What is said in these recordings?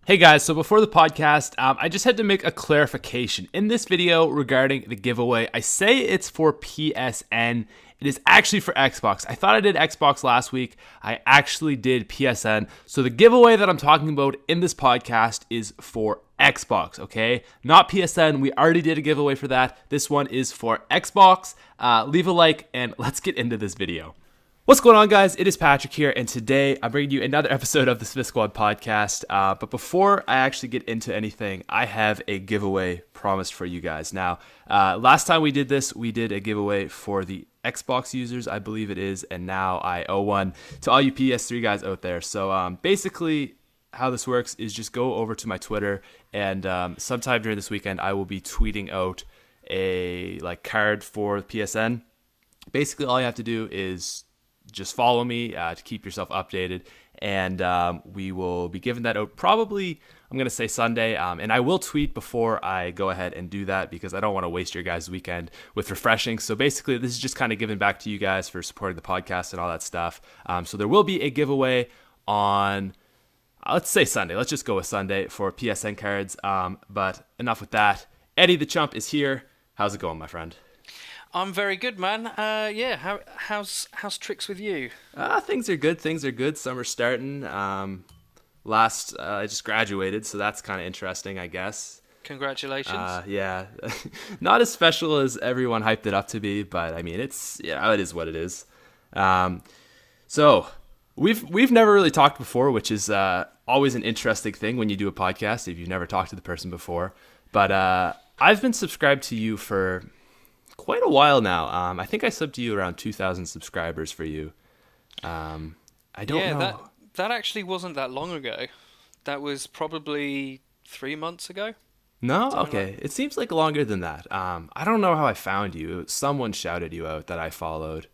Hey guys, so before the podcast, I just had to make a clarification. In this video regarding the giveaway, I say it's for PSN. It is actually for Xbox. I thought I did Xbox last week. I actually did PSN. So the giveaway that I'm talking about in this podcast is for Xbox, okay? Not PSN. We already did a giveaway for that. This one is for Xbox. Leave a like and let's get into this video. What's going on, guys? It is Patrick here, and today I'm bringing you another episode of the SmithSquad Podcast. But before I actually get into anything, I have a giveaway promised for you guys. Now, last time we did this, we did a giveaway for the Xbox users, I believe it is, and now I owe one to all you PS3 guys out there. So basically, how this works is just go over to my Twitter, and sometime during this weekend, I will be tweeting out a card for PSN. Basically, all you have to do is just follow me to keep yourself updated, and we will be giving that out probably, I'm going to say Sunday, and I will tweet before I go ahead and do that because I don't want to waste your guys' weekend with refreshing. So basically, this is just kind of giving back to you guys for supporting the podcast and all that stuff. So there will be a giveaway on, let's say Sunday. Let's just go with Sunday for PSN cards. But enough with that. EddyTheChump is here. How's it going, my friend? I'm very good, man. Yeah, how's tricks with you? Things are good. Things are good. Summer's starting. I just graduated, so that's kind of interesting, I guess. Congratulations. Yeah, not as special as everyone hyped it up to be, but I mean, it is what it is. So we've never really talked before, which is always an interesting thing when you do a podcast if you've never talked to the person before. But I've been subscribed to you for quite a while now. I think I subbed to you around 2,000 subscribers for you. I don't know. That actually wasn't that long ago. That was probably 3 months ago. No? Okay. It seems like longer than that. I don't know how I found you. Someone shouted you out that I followed.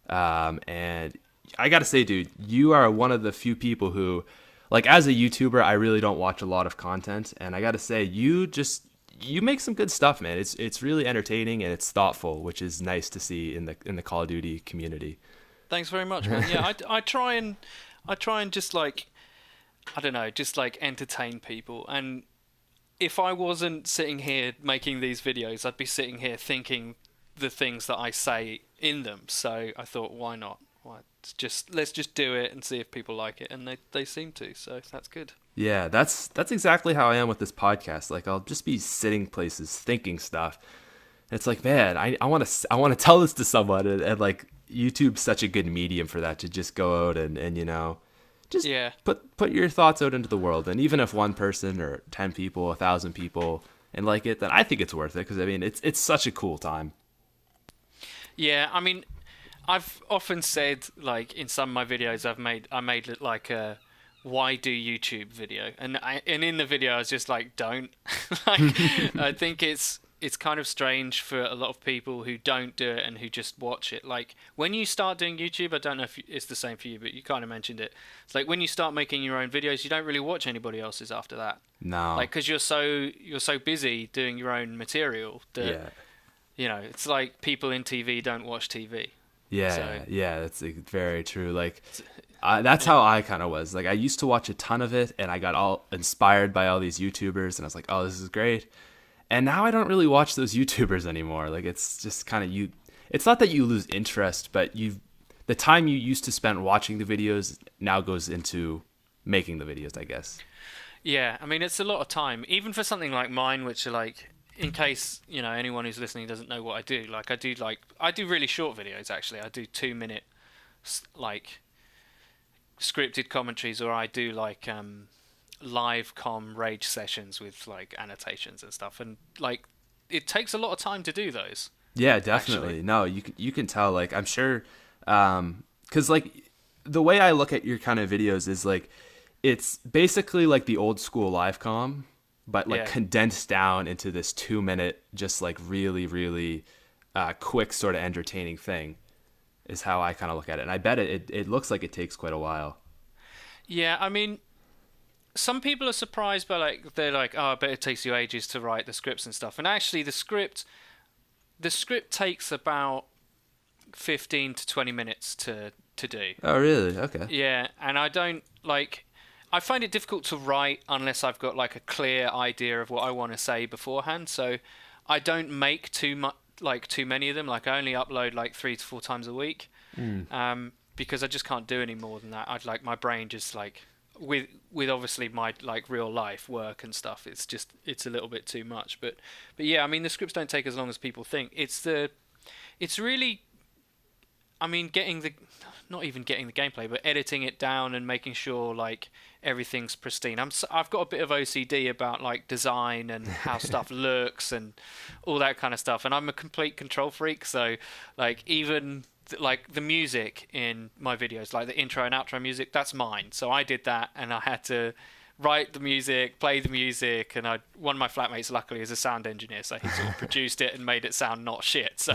And I gotta say, dude, you are one of the few people who, as a YouTuber, I really don't watch a lot of content. And I gotta say, you make some good stuff, man. It's really entertaining and it's thoughtful, which is nice to see in the Call of Duty community. Thanks very much, man. Yeah, I try and just I don't know, just entertain people. And if I wasn't sitting here making these videos, I'd be sitting here thinking the things that I say in them. So I thought, why not? Let's just do it and see if people like it, and they seem to. So that's good. Yeah, that's exactly how I am with this podcast. I'll just be sitting places thinking stuff. And it's like, man, I want to tell this to someone, and YouTube's such a good medium for that, to just go out and just put your thoughts out into the world. And even if one person or 10 people, 1,000 people and like it, then I think it's worth it, because I mean it's such a cool time. Yeah, I mean, I've often said, in some of my videos I made it like a why do YouTube video, and in the video I was just like, don't. I think it's kind of strange for a lot of people who don't do it and who just watch it. When you start doing YouTube, I don't know if it's the same for you, but you kind of mentioned it. It's like when you start making your own videos, you don't really watch anybody else's after that. No. Because you're so busy doing your own material that it's like people in TV don't watch TV. Yeah, yeah, that's very true. That's how I kind of was. I used to watch a ton of it, and I got all inspired by all these YouTubers, and I was like, oh, this is great. And now I don't really watch those YouTubers anymore. It's just kind of it's not that you lose interest, but the time you used to spend watching the videos now goes into making the videos, I guess. Yeah, I mean, it's a lot of time, even for something like mine, which are in case anyone who's listening doesn't know what I do. I do really short videos. Actually, I do 2-minute scripted commentaries, or I do live rage sessions with annotations and stuff, and it takes a lot of time to do those. Yeah, definitely. Actually. No, you can tell. I'm sure, because the way I look at your kind of videos is it's basically the old school live com, but condensed down into this 2-minute, just really, really quick sort of entertaining thing, is how I kind of look at it. And I bet it looks like it takes quite a while. Yeah, I mean, some people are surprised by they're like, oh, I bet it takes you ages to write the scripts and stuff. And actually the script takes about 15 to 20 minutes to do. Oh, really? Okay. Yeah, and I don't I find it difficult to write unless I've got like a clear idea of what I want to say beforehand. So I don't make too many of them. Like I only upload like 3 to 4 times a week, because I just can't do any more than that. I'd like my brain just like with obviously my like real life work and stuff. It's a little bit too much. But yeah, I mean the scripts don't take as long as people think. It's really, I mean, not even getting the gameplay, but editing it down and making sure like everything's pristine. I've got a bit of OCD about like design and how stuff looks and all that kind of stuff. And I'm a complete control freak, so like even like the music in my videos, like the intro and outro music, that's mine. So I did that, and I had to write the music, play the music, and one of my flatmates luckily is a sound engineer, so he sort of produced it and made it sound not shit. So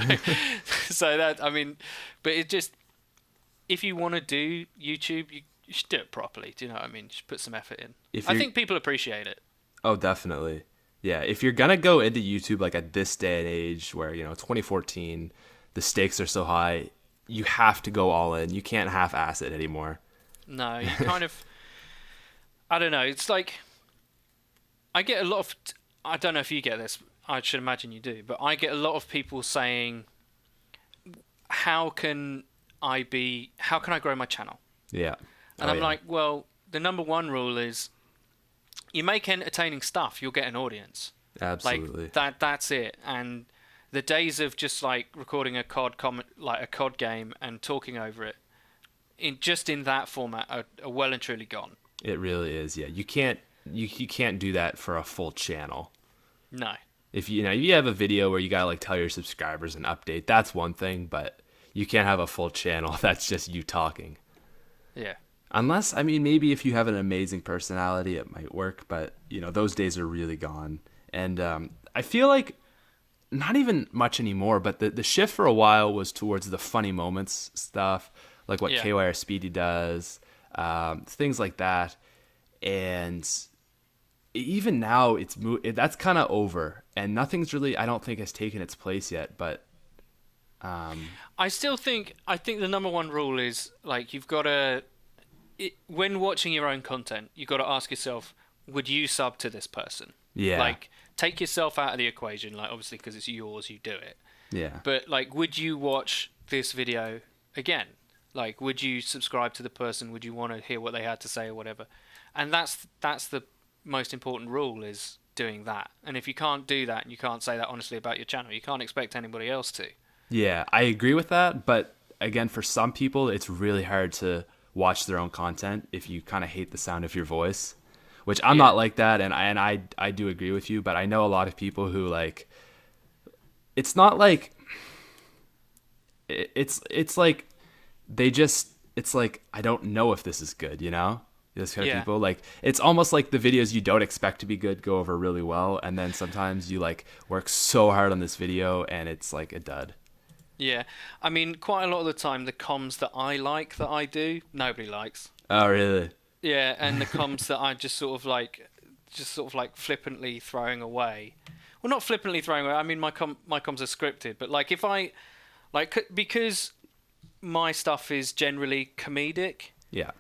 so that, I mean, but it just, if you want to do YouTube, you should do it properly. Do you know what I mean? You should put some effort in. I think people appreciate it. Oh, definitely. Yeah, if you're gonna go into YouTube like at this day and age where 2014, the stakes are so high, you have to go all in. You can't half-ass it anymore. No, you kind of. I don't know. It's like I get a lot of. I don't know if you get this. I should imagine you do, but I get a lot of people saying, "How can I grow my channel?" Yeah. And I'm like, well, the number one rule is, you make entertaining stuff, you'll get an audience. Absolutely. Like that's it. And the days of just like recording a COD game and talking over it, in that format, are well and truly gone. It really is. Yeah, you can't do that for a full channel. No. If you have a video where you gotta like tell your subscribers an update, that's one thing, but you can't have a full channel that's just you talking. Yeah. Unless, I mean, maybe if you have an amazing personality, it might work, but those days are really gone. And I feel like not even much anymore, but the shift for a while was towards the funny moments stuff, like what KY or Speedy does, things like that. And even now, that's kind of over, and nothing's really, I don't think, has taken its place yet. But I think the number one rule is like you've got to, when watching your own content, you've got to ask yourself, would you sub to this person? Yeah. Like, take yourself out of the equation, like obviously because it's yours, you do it. Yeah. But like, would you watch this video again? Like, would you subscribe to the person? Would you want to hear what they had to say or whatever? And that's the most important rule, is doing that. And if you can't do that, and you can't say that honestly about your channel, you can't expect anybody else to. Yeah, I agree with that. But again, for some people, it's really hard to watch their own content if you kind of hate the sound of your voice, which I'm not like that. And I do agree with you, but I know a lot of people who like, it's not like, it's like, it's like, I don't know if this is good, This kind of people, like, it's almost like the videos you don't expect to be good go over really well, and then sometimes you like work so hard on this video and it's like a dud. Yeah, I mean, quite a lot of the time, the comms that I do, nobody likes. Oh, really? Yeah, and the comms that I just sort of like flippantly throwing away. Well, not flippantly throwing away. I mean, my comms are scripted, but like if I, like, because my stuff is generally comedic. Yeah.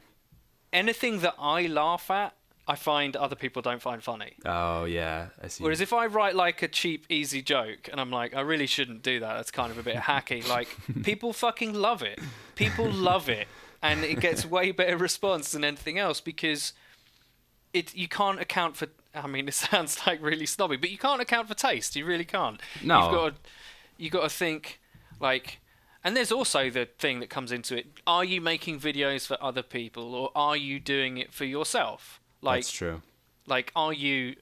Anything that I laugh at, I find other people don't find funny. Oh, yeah, I see. Whereas if I write like a cheap, easy joke, and I'm like, I really shouldn't do that, that's kind of a bit hacky, like, people fucking love it. People love it. And it gets way better response than anything else, because you can't account for, I mean, it sounds like really snobby, but you can't account for taste. You really can't. No. You've got to think, like... And there's also the thing that comes into it. Are you making videos for other people, or are you doing it for yourself? Like, that's true. Like, are you,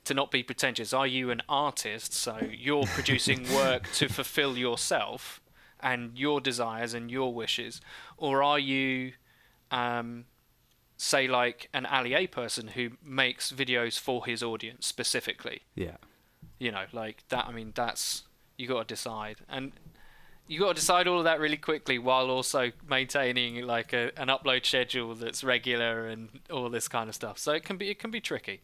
to not be pretentious, are you an artist? So you're producing work to fulfill yourself and your desires and your wishes, or are you, say, like an Ali A person who makes videos for his audience specifically? Yeah. Like that. I mean, that's, you got to decide. And you got to decide all of that really quickly, while also maintaining like an upload schedule that's regular and all this kind of stuff. So it can be tricky.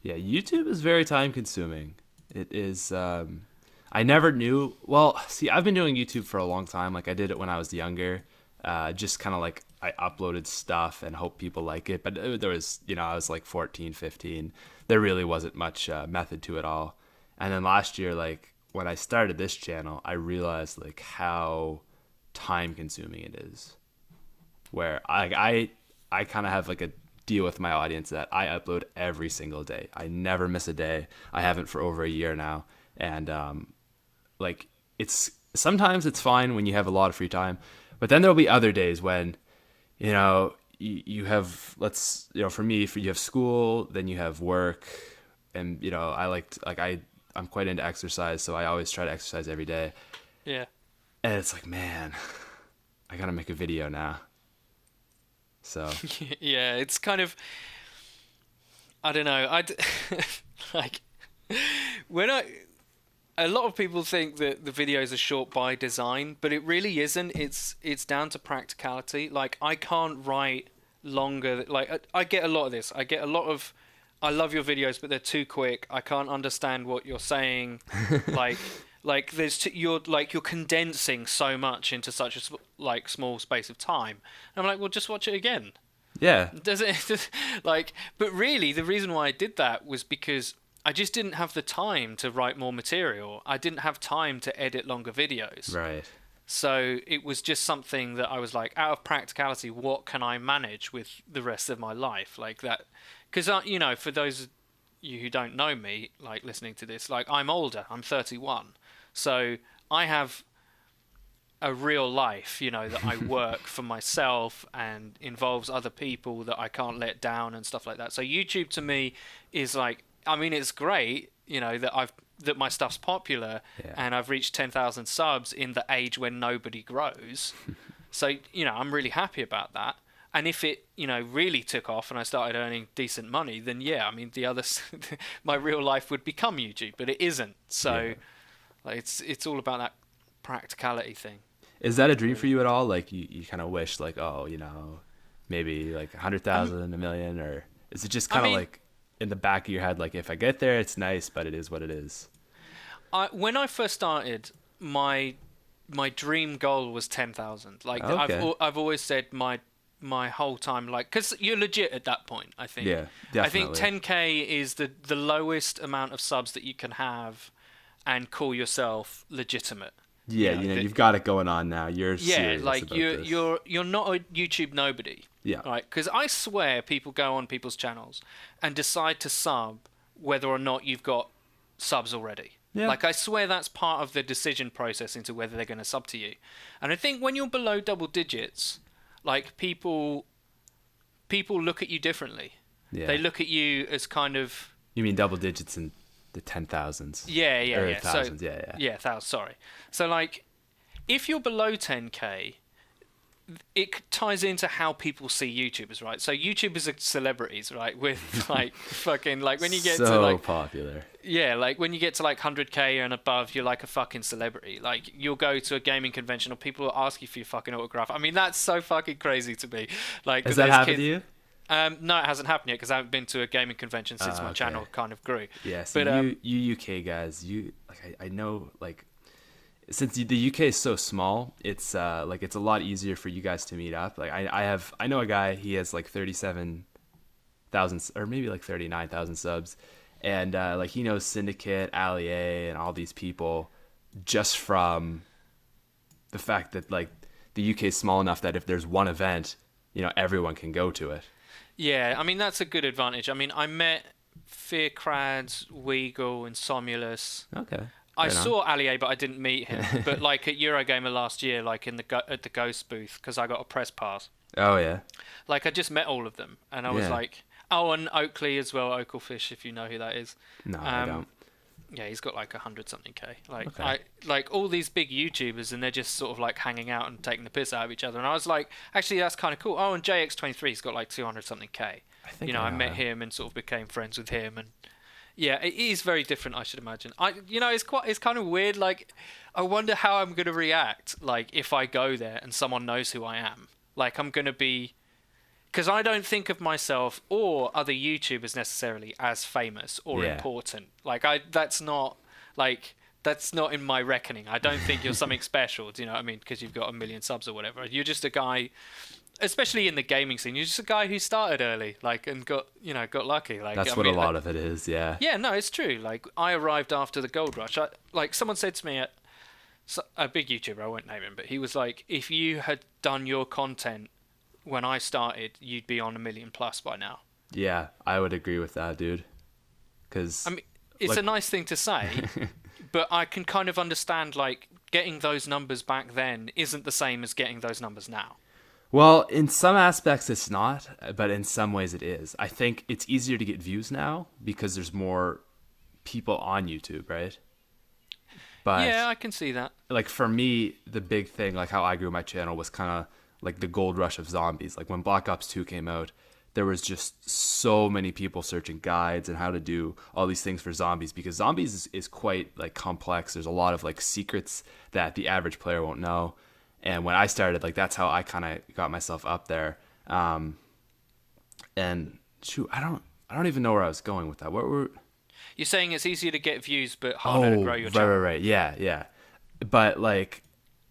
Yeah, YouTube is very time consuming. It is. I never knew. Well, see, I've been doing YouTube for a long time. Like, I did it when I was younger, just kind of like I uploaded stuff and hope people like it. But there was, I was like 14, 15. There really wasn't much method to it all. And then last year, like when I started this channel, I realized like how time consuming it is. Where I kind of have like a deal with my audience that I upload every single day. I never miss a day. I haven't for over a year now. And like sometimes it's fine when you have a lot of free time, but then there'll be other days when, you have, for me, you have school, then you have work, and I'm quite into exercise, so I always try to exercise every day. Yeah. And it's like, man, I gotta make a video now. So yeah, it's kind of, I don't know. Like a lot of people think that the videos are short by design, but it really isn't. It's down to practicality. Like I can't write longer. Like I get a lot of this. I love your videos, but they're too quick. I can't understand what you're saying. Like you're condensing so much into such a small space of time. And I'm like, well, just watch it again. Yeah. But really, the reason why I did that was because I just didn't have the time to write more material. I didn't have time to edit longer videos. Right. So it was just something that I was like, out of practicality, what can I manage with the rest of my life? Like that. Because, for those of you who don't know me, like listening to this, like I'm older. I'm 31. So I have a real life, that I work for myself and involves other people that I can't let down and stuff like that. So YouTube to me is like, it's great, that my stuff's popular and I've reached 10,000 subs in the age when nobody grows. So, I'm really happy about that. And if it, really took off and I started earning decent money, then my real life would become YouTube, but it isn't. So it's all about that practicality thing. Is that a dream for you at all? Like you kind of wish like, maybe like 100,000, a million, or is it just kind of like in the back of your head, like if I get there, it's nice, but it is what it is? When I first started, my dream goal was 10,000. Like I've always said my whole time, like, because you're legit at that point, I think. Yeah, definitely. I think 10K is the lowest amount of subs that you can have and call yourself legitimate. Yeah, you've got it going on now. You're serious like about you're not a YouTube nobody. Yeah. Right? Because I swear people go on people's channels and decide to sub whether or not you've got subs already. Yeah. Like I swear that's part of the decision process into whether they're going to sub to you. And I think when you're below double digits, like people look at you differently. Yeah. They look at you as kind of. You mean double digits in the 10,000s? Yeah. Thousands, so, yeah, thousands. Sorry. So like, if you're below 10K, it ties into how people see YouTubers, right? So YouTubers are celebrities, right? With like fucking like when you get to like popular. Yeah, like when you get to like 100K and above, you're like a fucking celebrity. Like you'll go to a gaming convention or people will ask you for your fucking autograph. I mean, that's so fucking crazy to me. Like, has that happened to you? No, it hasn't happened yet because I haven't been to a gaming convention since my channel kind of grew. Yeah, so but you UK guys, I know like. Since the UK is so small, it's it's a lot easier for you guys to meet up. Like I know a guy, he has like 37,000 or maybe like 39,000 subs, and like he knows Syndicate, Ali A, and all these people just from the fact that like the UK is small enough that if there's one event, everyone can go to it. Yeah, I mean that's a good advantage. I mean I met Fearcrads, Weagle, and Somulus. Okay. I saw Ali A, but I didn't meet him. But like at Eurogamer last year, like at the Ghost booth, because I got a press pass. Oh yeah. Like I just met all of them, and I was like, oh, and Oakley as well, Oakelfish, if you know who that is. No, I don't. Yeah, he's got like 100-something K. Like okay. I like all these big YouTubers, and they're just sort of like hanging out and taking the piss out of each other. And I was like, actually, that's kind of cool. Oh, and JX23's got like 200-something K. I think I met him and sort of became friends with him and. Yeah, it is very different, I should imagine. It's kind of weird. Like, I wonder how I'm going to react. Like, if I go there and someone knows who I am, like, I'm going to be, because I don't think of myself or other YouTubers necessarily as famous or important. Like, that's not in my reckoning. I don't think you're something special. Do you know what I mean? Because you've got 1 million subs or whatever. You're just a guy especially in the gaming scene. You're just a guy who started early, like, and got lucky. Like, That's what a lot of it is, yeah. Yeah, no, it's true. Like, I arrived after the gold rush. Like, someone said to me, a big YouTuber, I won't name him, but he was like, if you had done your content when I started, you'd be on 1 million plus by now. Yeah, I would agree with that, dude. Because I mean, it's a nice thing to say, but I can kind of understand, like, getting those numbers back then isn't the same as getting those numbers now. Well, in some aspects it's not, but in some ways it is. I think it's easier to get views now because there's more people on YouTube, right? But yeah, I can see that. Like, for me, the big thing, like how I grew my channel, was kind of like the gold rush of zombies. Like when Black Ops 2 came out, there was just so many people searching guides and how to do all these things for zombies, because zombies is quite like complex. There's a lot of like secrets that the average player won't know. And when I started, like, that's how I kind of got myself up there. And shoot, I don't even know where I was going with that. What were... You're saying it's easier to get views, but harder to grow your channel. Right. Yeah. But like,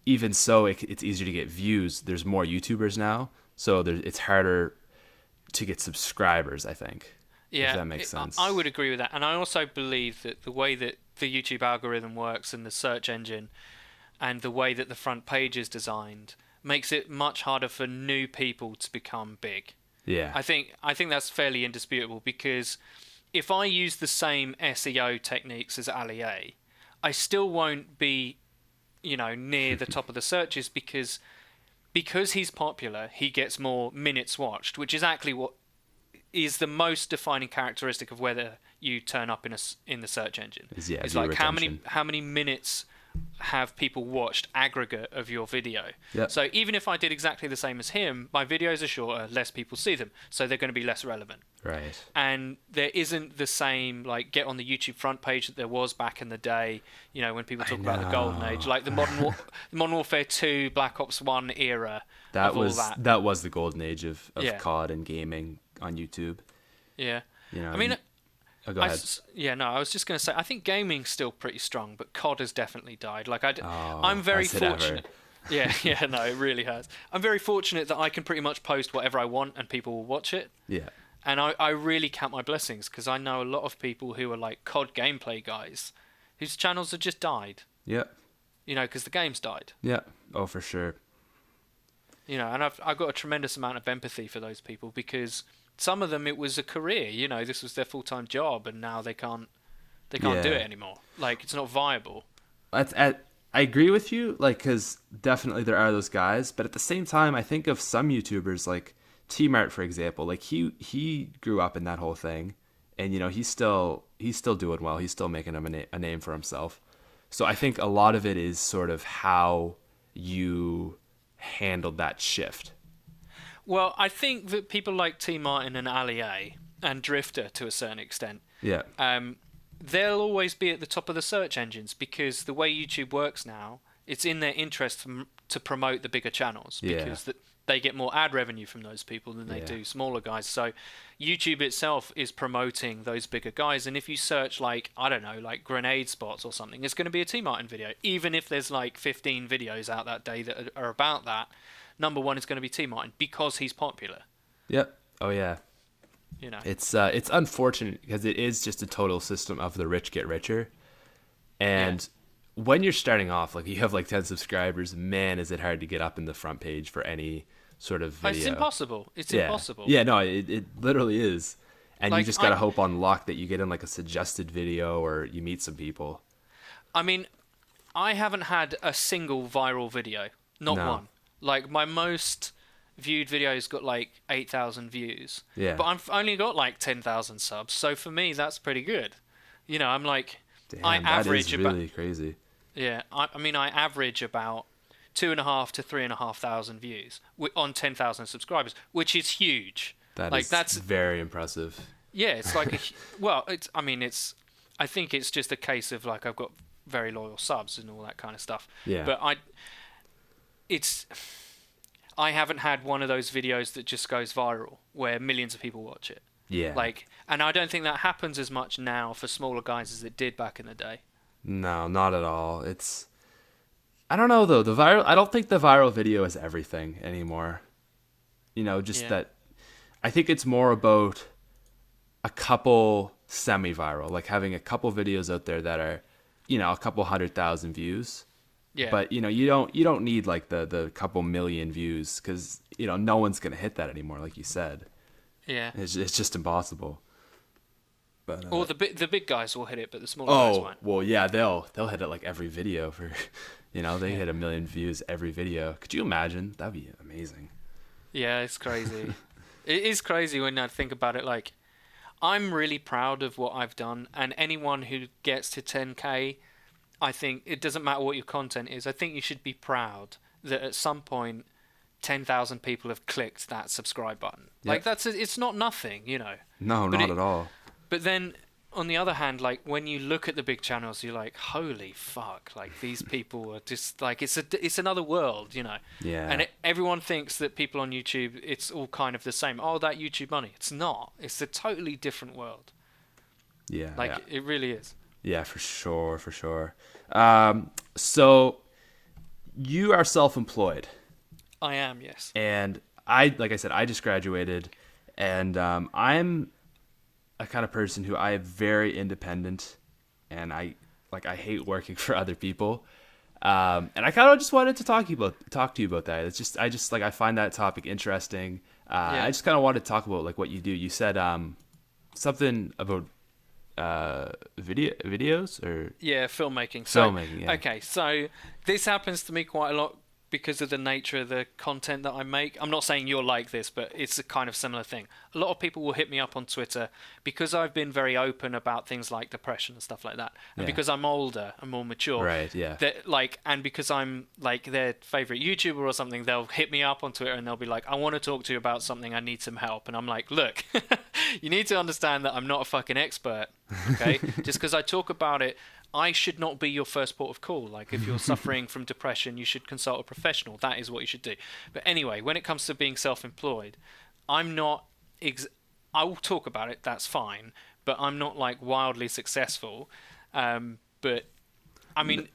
even so, it's easier to get views. There's more YouTubers now, so it's harder to get subscribers, I think. Yeah, if that makes sense. I would agree with that. And I also believe that the way that the YouTube algorithm works and the search engine and the way that the front page is designed makes it much harder for new people to become big. Yeah. I think that's fairly indisputable, because if I use the same SEO techniques as Ali A, I still won't be, near the top of the searches, because he's popular, he gets more minutes watched, which is actually what is the most defining characteristic of whether you turn up in the search engine. It's like retention. how many minutes have people watched aggregate of your video. Yep. So even if I did exactly the same as him, my videos are shorter, less people see them, so they're going to be less relevant. Right. And there isn't the same, like, get on the YouTube front page that there was back in the day, when people talk about the golden age, like the Modern Warfare 2, Black Ops 1 era. That was the golden age of COD and gaming on YouTube. Yeah. I mean, go ahead. I was just going to say, I think gaming's still pretty strong, but COD has definitely died. Like, I'm very fortunate. Yeah, no, it really has. I'm very fortunate that I can pretty much post whatever I want and people will watch it. Yeah. And I really count my blessings, because I know a lot of people who are like COD gameplay guys whose channels have just died. Yeah. Because the game's died. Yeah. Oh, for sure. And I've got a tremendous amount of empathy for those people, because some of them, it was a career. This was their full-time job, and now they can't do it anymore. Like, it's not viable. I agree with you, like, because definitely there are those guys, but at the same time, I think of some YouTubers, like T-Mart, for example. Like, he grew up in that whole thing, and he's still doing well. He's still making him a name for himself. So I think a lot of it is sort of how you handled that shift. Well, I think that people like T. Martin and Ali A and Drifter, to a certain extent, they'll always be at the top of the search engines, because the way YouTube works now, it's in their interest to promote the bigger channels, because they get more ad revenue from those people than they do smaller guys. So YouTube itself is promoting those bigger guys, and if you search, like, I don't know, like grenade spots or something, it's going to be a T. Martin video. Even if there's like 15 videos out that day that are about that, number one is going to be T. Martin, because he's popular. Yep. Oh yeah. It's unfortunate, because it is just a total system of the rich get richer, and when you're starting off, like, you have like 10 subscribers, man, is it hard to get up in the front page for any sort of video. It's impossible. Impossible. Yeah, no, it literally is. And like, you just gotta hope on luck that you get in like a suggested video or you meet some people. I mean, I haven't had a single viral video. Not one. Like, my most viewed videos got like 8,000 views. Yeah. But I've only got like 10,000 subs. So for me, that's pretty good. I'm like, damn, that is really crazy. Yeah. I mean, I average about 2,500 to 3,500 views on 10,000 subscribers, which is huge. That's very impressive. Yeah, it's like I think it's just a case of, like, I've got very loyal subs and all that kind of stuff. Yeah. But I haven't had one of those videos that just goes viral where millions of people watch it. Yeah. Like, and I don't think that happens as much now for smaller guys as it did back in the day. No, not at all. I don't know though. I don't think the viral video is everything anymore. just that I think it's more about a couple semi-viral, like having a couple videos out there that are, a couple 100,000 views. Yeah. But you don't need like the couple million views, because no one's gonna hit that anymore, like you said. Yeah. It's just impossible. But or the big guys will hit it, but the smaller guys won't. Well, yeah, they'll hit it like every video for, they hit 1 million views every video. Could you imagine? That'd be amazing. Yeah, it's crazy. It is crazy when I think about it. Like, I'm really proud of what I've done, and anyone who gets to 10K, I think it doesn't matter what your content is. I think you should be proud that at some point 10,000 people have clicked that subscribe button. Yep. Like it's not nothing, No, not at all. But then on the other hand, like when you look at the big channels, you're like, holy fuck! Like these people are just like it's another world, Yeah. And everyone thinks that people on YouTube, it's all kind of the same. Oh, that YouTube money. It's not. It's a totally different world. Yeah. Like it really is. Yeah, for sure, for sure. So you are self-employed. I am, yes. And like I said, I just graduated, and I'm a kind of person who I am very independent, and I hate working for other people. And I kind of just wanted to talk to you about that. It's just I find that topic interesting. I just kind of wanted to talk about like what you do. You said something about videos or filmmaking. Filmmaking, yeah. Okay, so this happens to me quite a lot because of the nature of the content that I make. I'm not saying you're like this, but it's a kind of similar thing. A lot of people will hit me up on Twitter because I've been very open about things like depression and stuff like that. And because I'm older and more mature. Right, yeah. And because I'm like their favorite YouTuber or something, they'll hit me up on Twitter and they'll be like, I want to talk to you about something, I need some help. And I'm like, look, you need to understand that I'm not a fucking expert, okay? Just because I talk about it, I should not be your first port of call. Like, if you're suffering from depression, you should consult a professional. That is what you should do. But anyway, when it comes to being self-employed, I'm not... I will talk about it, that's fine, but I'm not, like, wildly successful. But, I mean,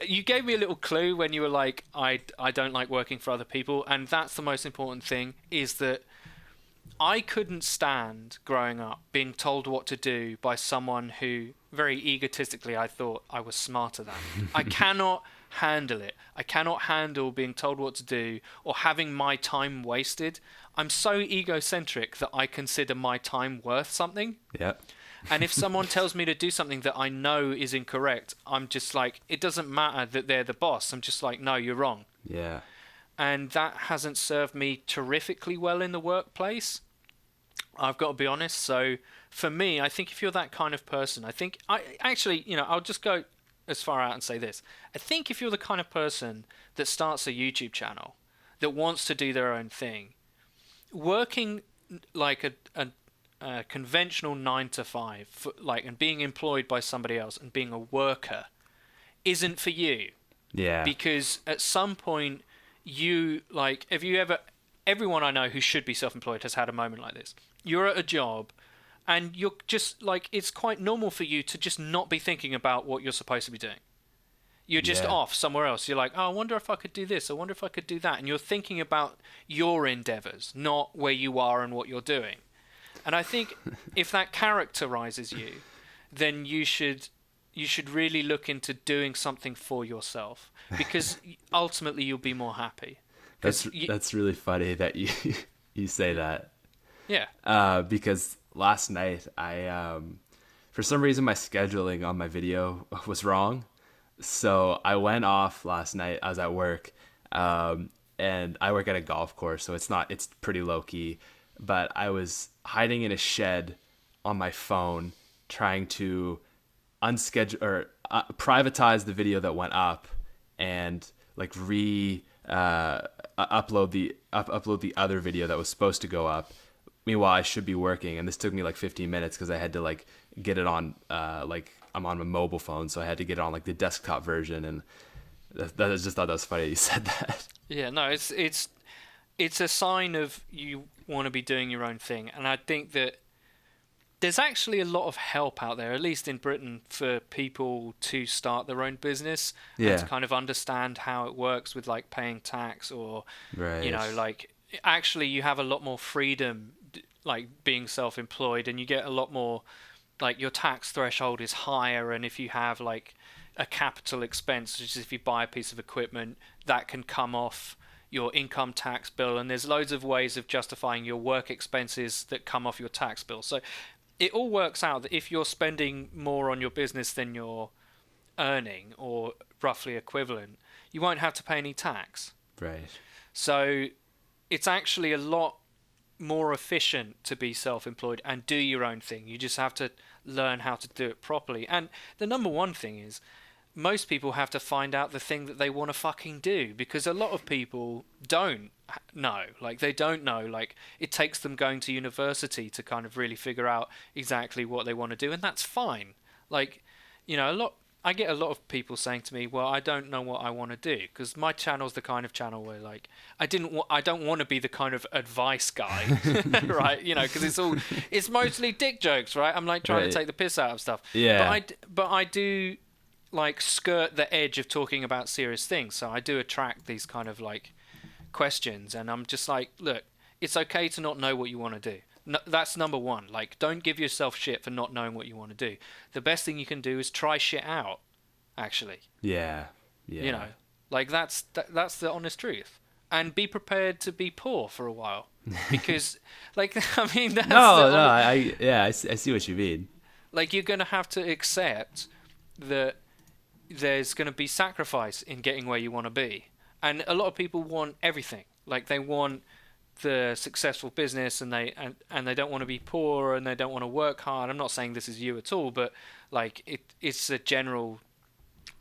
you gave me a little clue when you were like, I don't like working for other people, and that's the most important thing, is that I couldn't stand growing up being told what to do by someone who very egotistically I thought I was smarter than. I cannot handle it. I cannot handle being told what to do or having my time wasted. I'm so egocentric that I consider my time worth something. Yeah. And if someone tells me to do something that I know is incorrect, I'm just like, it doesn't matter that they're the boss. I'm just like, no, you're wrong. Yeah. And that hasn't served me terrifically well in the workplace. I've got to be honest. So for me, I think if you're that kind of person, I'll just go as far out and say this. I think if you're the kind of person that starts a YouTube channel, that wants to do their own thing, working like a conventional 9 to 5, and being employed by somebody else and being a worker isn't for you. Yeah. Because at some point, everyone I know who should be self-employed has had a moment like this. You're at a job and you're just like, it's quite normal for you to just not be thinking about what you're supposed to be doing. You're just off somewhere else. You're like, oh, I wonder if I could do this. I wonder if I could do that. And you're thinking about your endeavors, not where you are and what you're doing. And I think if that characterizes you, then you should really look into doing something for yourself, because ultimately you'll be more happy. That's really funny that you say that. Yeah. Because last night I for some reason my scheduling on my video was wrong, so I went off last night. I was at work, and I work at a golf course, so it's pretty low key. But I was hiding in a shed on my phone, trying to unschedule or privatize the video that went up, and like upload the other video that was supposed to go up. Meanwhile, I should be working, and this took me like 15 minutes because I had to like get it on I'm on my mobile phone, so I had to get it on like the desktop version, and I just thought that was funny you said that. Yeah, no, it's a sign of you want to be doing your own thing, and I think that there's actually a lot of help out there, at least in Britain, for people to start their own business and to kind of understand how it works with like paying tax or right. like actually you have a lot more freedom, like being self-employed, and you get a lot more, like your tax threshold is higher, and if you have like a capital expense, which is if you buy a piece of equipment, that can come off your income tax bill, and there's loads of ways of justifying your work expenses that come off your tax bill. So it all works out that if you're spending more on your business than you're earning, or roughly equivalent, you won't have to pay any tax. Right. So it's actually a lot more efficient to be self-employed and do your own thing. You just have to learn how to do it properly. And the number one thing is, most people have to find out the thing that they want to fucking do, because a lot of people don't know. Like, they don't know. Like, it takes them going to university to kind of really figure out exactly what they want to do, and that's fine. Like, you know, I get a lot of people saying to me, well, I don't know what I want to do, because my channel's the kind of channel where, like, I don't want to be the kind of advice guy, right? You know, because it's mostly dick jokes, right? I'm like trying to take the piss out of stuff. Yeah. But I do, like, skirt the edge of talking about serious things. So I do attract these kind of, like, questions, and I'm just like, look, it's okay to not know what you want to do. No, that's number one. Like, don't give yourself shit for not knowing what you want to do. The best thing you can do is try shit out, actually. Yeah. You know, like, that's the honest truth. And be prepared to be poor for a while, because, like, I mean, that's I see what you mean. Like, you're gonna have to accept that there's gonna be sacrifice in getting where you want to be, and a lot of people want everything. Like, they want the successful business, and they don't want to be poor, and they don't want to work hard. I'm not saying this is you at all, but, like, it's a general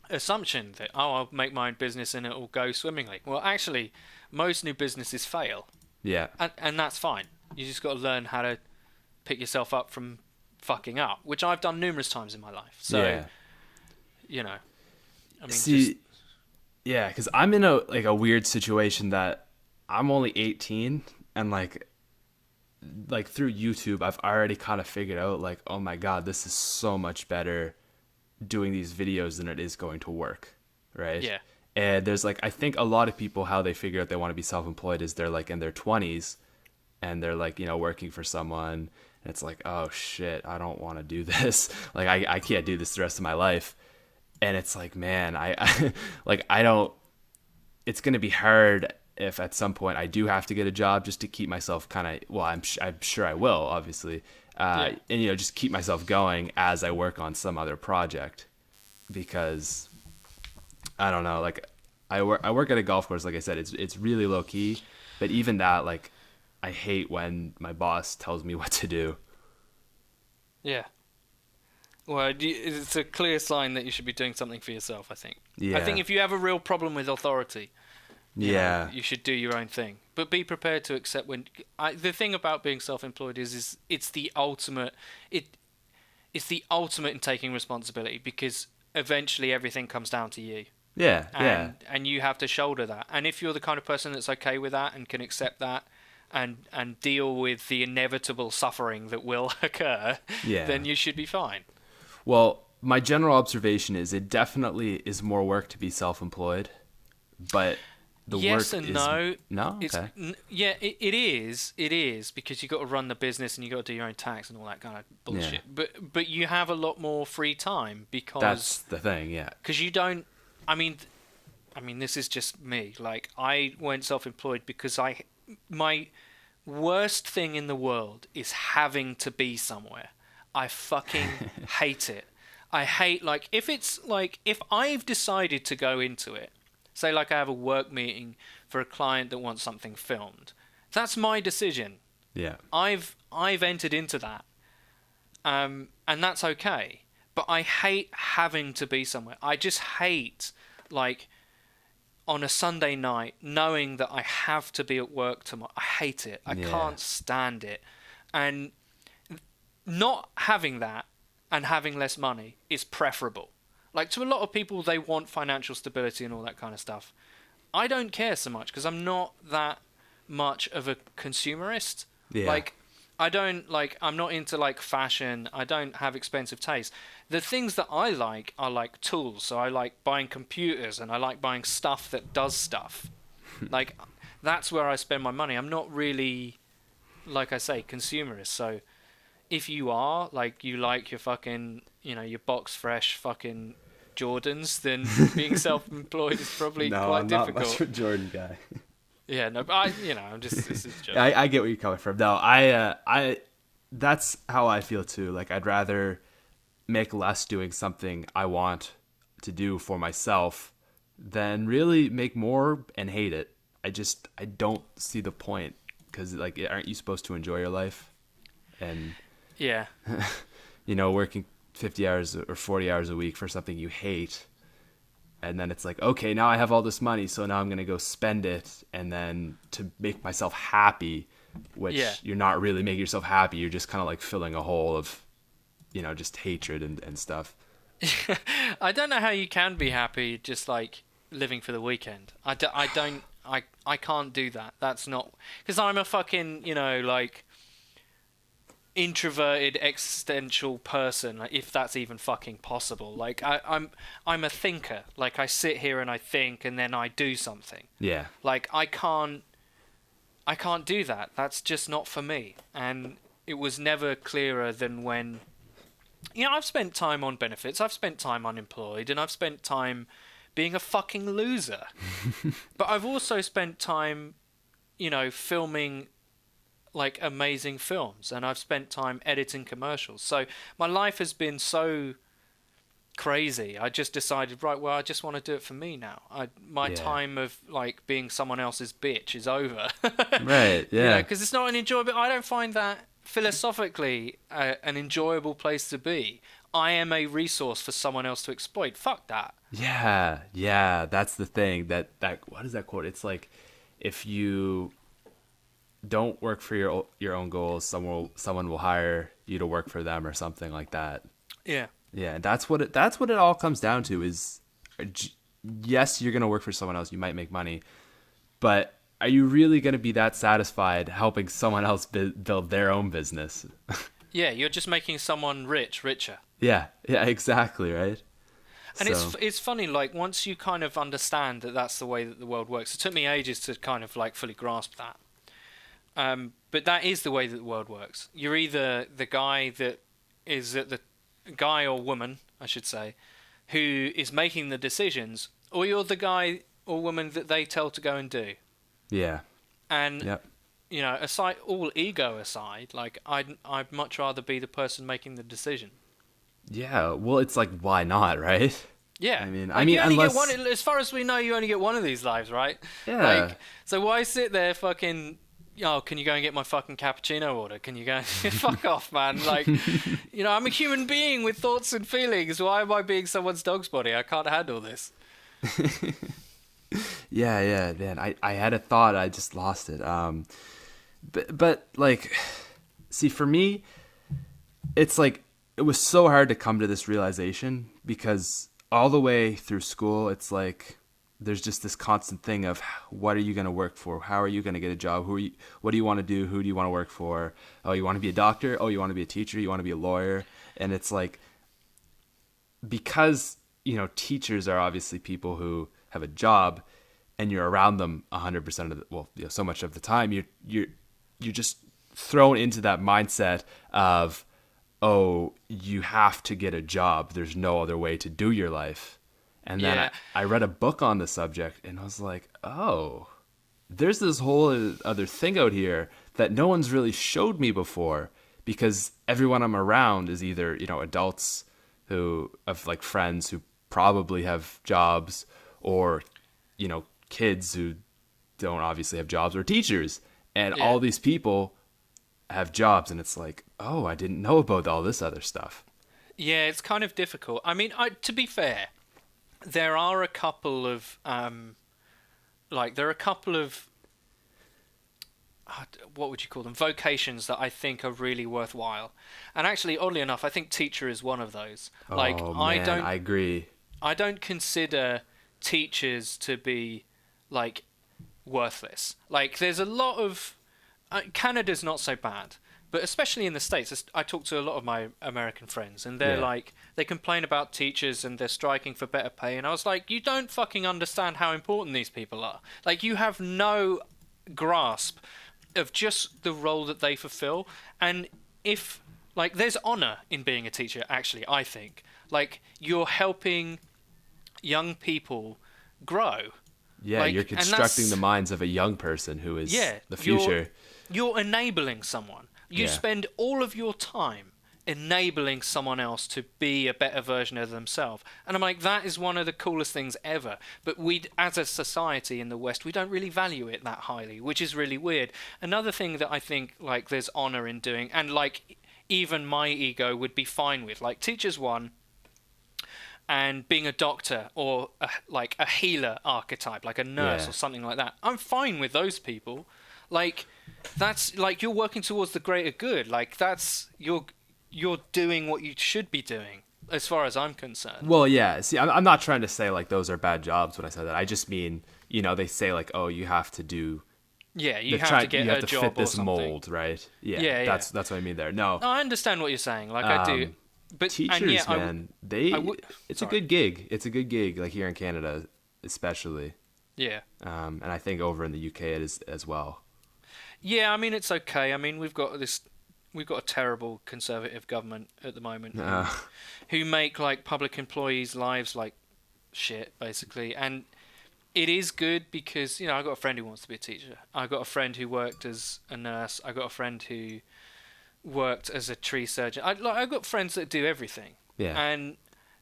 assumption that, oh, I'll make my own business and it will go swimmingly. Well, actually, most new businesses fail. Yeah. And that's fine. You just got to learn how to pick yourself up from fucking up, which I've done numerous times in my life. So, you know, I mean, yeah, because I'm in a weird situation that I'm only 18, and like through YouTube, I've already kind of figured out, like, oh my God, this is so much better doing these videos than it is going to work, right? Yeah. And there's, like, I think a lot of people, how they figure out they want to be self-employed is they're, like, in their 20s, and they're, like, you know, working for someone, and it's like, oh shit, I don't want to do this. Like, I can't do this the rest of my life. And it's like, man, it's going to be hard if at some point I do have to get a job just to keep myself kind of, well, I'm sure I will, obviously. And, you know, just keep myself going as I work on some other project, because I don't know, like, I work at a golf course. Like I said, it's really low key, but even that, like, I hate when my boss tells me what to do. Yeah. Well, it's a clear sign that you should be doing something for yourself, I think. Yeah. I think if you have a real problem with authority, you know, you should do your own thing. But be prepared to accept the thing about being self-employed is it's the ultimate it's the ultimate in taking responsibility, because eventually everything comes down to you. Yeah. And you have to shoulder that. And if you're the kind of person that's okay with that and can accept that and deal with the inevitable suffering that will occur, then you should be fine. Well, my general observation is it definitely is more work to be self-employed, but the yes work and is... no. No? Okay. It is, because you got to run the business and you got to do your own tax and all that kind of bullshit. Yeah. But you have a lot more free time, because That's the thing, yeah. Because you don't. I mean, this is just me. Like, I went self-employed because my worst thing in the world is having to be somewhere. I fucking hate it. I hate, like, if I've decided to go into it, say, like, I have a work meeting for a client that wants something filmed, that's my decision. Yeah. I've entered into that. And that's okay. But I hate having to be somewhere. I just hate, like, on a Sunday night, knowing that I have to be at work tomorrow. I hate it. I can't stand it. And not having that and having less money is preferable. Like, to a lot of people, they want financial stability and all that kind of stuff. I don't care so much, because I'm not that much of a consumerist. Yeah. Like, I'm not into, like, fashion. I don't have expensive taste. The things that I like are, like, tools. So I like buying computers, and I like buying stuff that does stuff. Like, that's where I spend my money. I'm not really, like I say, consumerist. So if you are, like, you like your fucking, your box fresh fucking Jordans, then being self-employed is probably No, quite I'm difficult. not much of a Jordan guy. Yeah, no, but I'm just, this is just. I get where you're coming from. No, I that's how I feel too. Like, I'd rather make less doing something I want to do for myself than really make more and hate it. I don't see the point, because, like, aren't you supposed to enjoy your life? And Yeah. Working 50 hours or 40 hours a week for something you hate, and then it's like, okay, now I have all this money, so now I'm gonna go spend it, and then to make myself happy, which you're not really making yourself happy. You're just kind of like filling a hole of, just hatred and stuff. I don't know how you can be happy just like living for the weekend. I can't do that. That's not, because I'm a fucking, like, introverted existential person, like, if that's even fucking possible. Like, I'm a thinker. Like, I sit here and I think, and then I do something. Yeah. Like, I can't do that. That's just not for me. And it was never clearer than when, I've spent time on benefits, I've spent time unemployed, and I've spent time being a fucking loser. But I've also spent time, filming, like, amazing films, and I've spent time editing commercials. So my life has been so crazy. I just decided, right, well, I just want to do it for me now. My time of, like, being someone else's bitch is over. Right, yeah. Because it's not an enjoyable... I don't find that philosophically an enjoyable place to be. I am a resource for someone else to exploit. Fuck that. Yeah, that's the thing. That what is that quote? It's like, if you don't work for your own goals, someone will hire you to work for them, or something like that. Yeah. Yeah, that's what it all comes down to. Is, yes, you're gonna work for someone else. You might make money, but are you really gonna be that satisfied helping someone else build their own business? Yeah, you're just making someone richer. Yeah, exactly, right. And it's funny, like, once you kind of understand that that's the way that the world works. It took me ages to kind of, like, fully grasp that. But that is the way that the world works. You're either the guy that is the guy or woman, I should say, who is making the decisions, or you're the guy or woman that they tell to go and do. Yeah. And yep. Aside, all ego aside, like, I'd much rather be the person making the decision. Yeah, well, it's like, why not, right? Yeah. I mean, you only unless... get one, as far as we know, you only get one of these lives, right? Yeah. Like, so why sit there fucking... Oh, can you go and get my fucking cappuccino order? Can you go... Fuck off, man. Like, I'm a human being with thoughts and feelings. Why am I being someone's dog's body? I can't handle this. Yeah, man. I had a thought. I just lost it. But like, see, for me, it's like, it was so hard to come to this realization, because all the way through school, it's like, there's just this constant thing of, what are you going to work for? How are you going to get a job? What do you want to do? Who do you want to work for? Oh, you want to be a doctor? Oh, you want to be a teacher? You want to be a lawyer? And it's like, because, teachers are obviously people who have a job, and you're around them 100% of the, so much of the time, you're just thrown into that mindset of, oh, you have to get a job. There's no other way to do your life. And then I read a book on the subject, and I was like, oh, there's this whole other thing out here that no one's really showed me before, because everyone I'm around is either, adults who have, like, friends who probably have jobs, or, kids who don't obviously have jobs, or teachers. And all these people have jobs, and it's like, oh, I didn't know about all this other stuff. Yeah, it's kind of difficult. I mean, to be fair, there are a couple of what would you call them, vocations that I think are really worthwhile. And actually, oddly enough, I think teacher is one of those. Like, oh man, I agree. I don't consider teachers to be, like, worthless. Like, there's a lot of Canada's not so bad, but especially in the States, I talk to a lot of my American friends, and they're like, they complain about teachers and they're striking for better pay, and I was like, you don't fucking understand how important these people are. Like, you have no grasp of just the role that they fulfill. And if, like, there's honor in being a teacher, actually, I think. Like, you're helping young people grow. Yeah, like, you're constructing the minds of a young person who is the future. You're enabling someone. You spend all of your time enabling someone else to be a better version of themselves. And I'm like, that is one of the coolest things ever. But we, as a society in the West, we don't really value it that highly, which is really weird. Another thing that I think, like, there's honor in doing, and, like, even my ego would be fine with, like, Teachers One and being a doctor or, like, a healer archetype, like a nurse or something like that. I'm fine with those people. Like, that's, like, you're working towards the greater good. Like, that's, you're doing what you should be doing, as far as I'm concerned. Well, yeah. See, I'm not trying to say, like, those are bad jobs when I say that. I just mean, you know, they say, like, oh, you have to do... Yeah, you have to get a job or something. You have to fit this mold, right? Yeah. That's what I mean there. No, I understand what you're saying. Like, I do. But teachers, man, it's a good gig. It's a good gig, like, here in Canada, especially. Yeah. And I think over in the UK it is as well. Yeah, I mean, it's okay. I mean, we've got a terrible Conservative government at the moment who make, like, public employees' lives like shit, basically. And it is good because, you know, I've got a friend who wants to be a teacher. I've got a friend who worked as a nurse. I've got a friend who worked as a tree surgeon. I've got friends that do everything. Yeah. And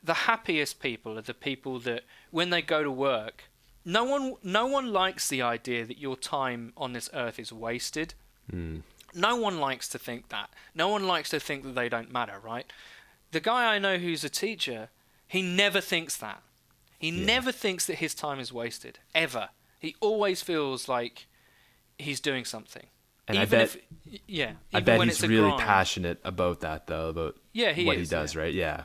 the happiest people are the people that, when they go to work, no one likes the idea that your time on this earth is wasted. No one likes to think that. No one likes to think that they don't matter, right? The guy I know who's a teacher, he never thinks that. He never thinks that his time is wasted, ever. He always feels like he's doing something. And I bet he's really passionate about that, though, about what he does, right? Yeah.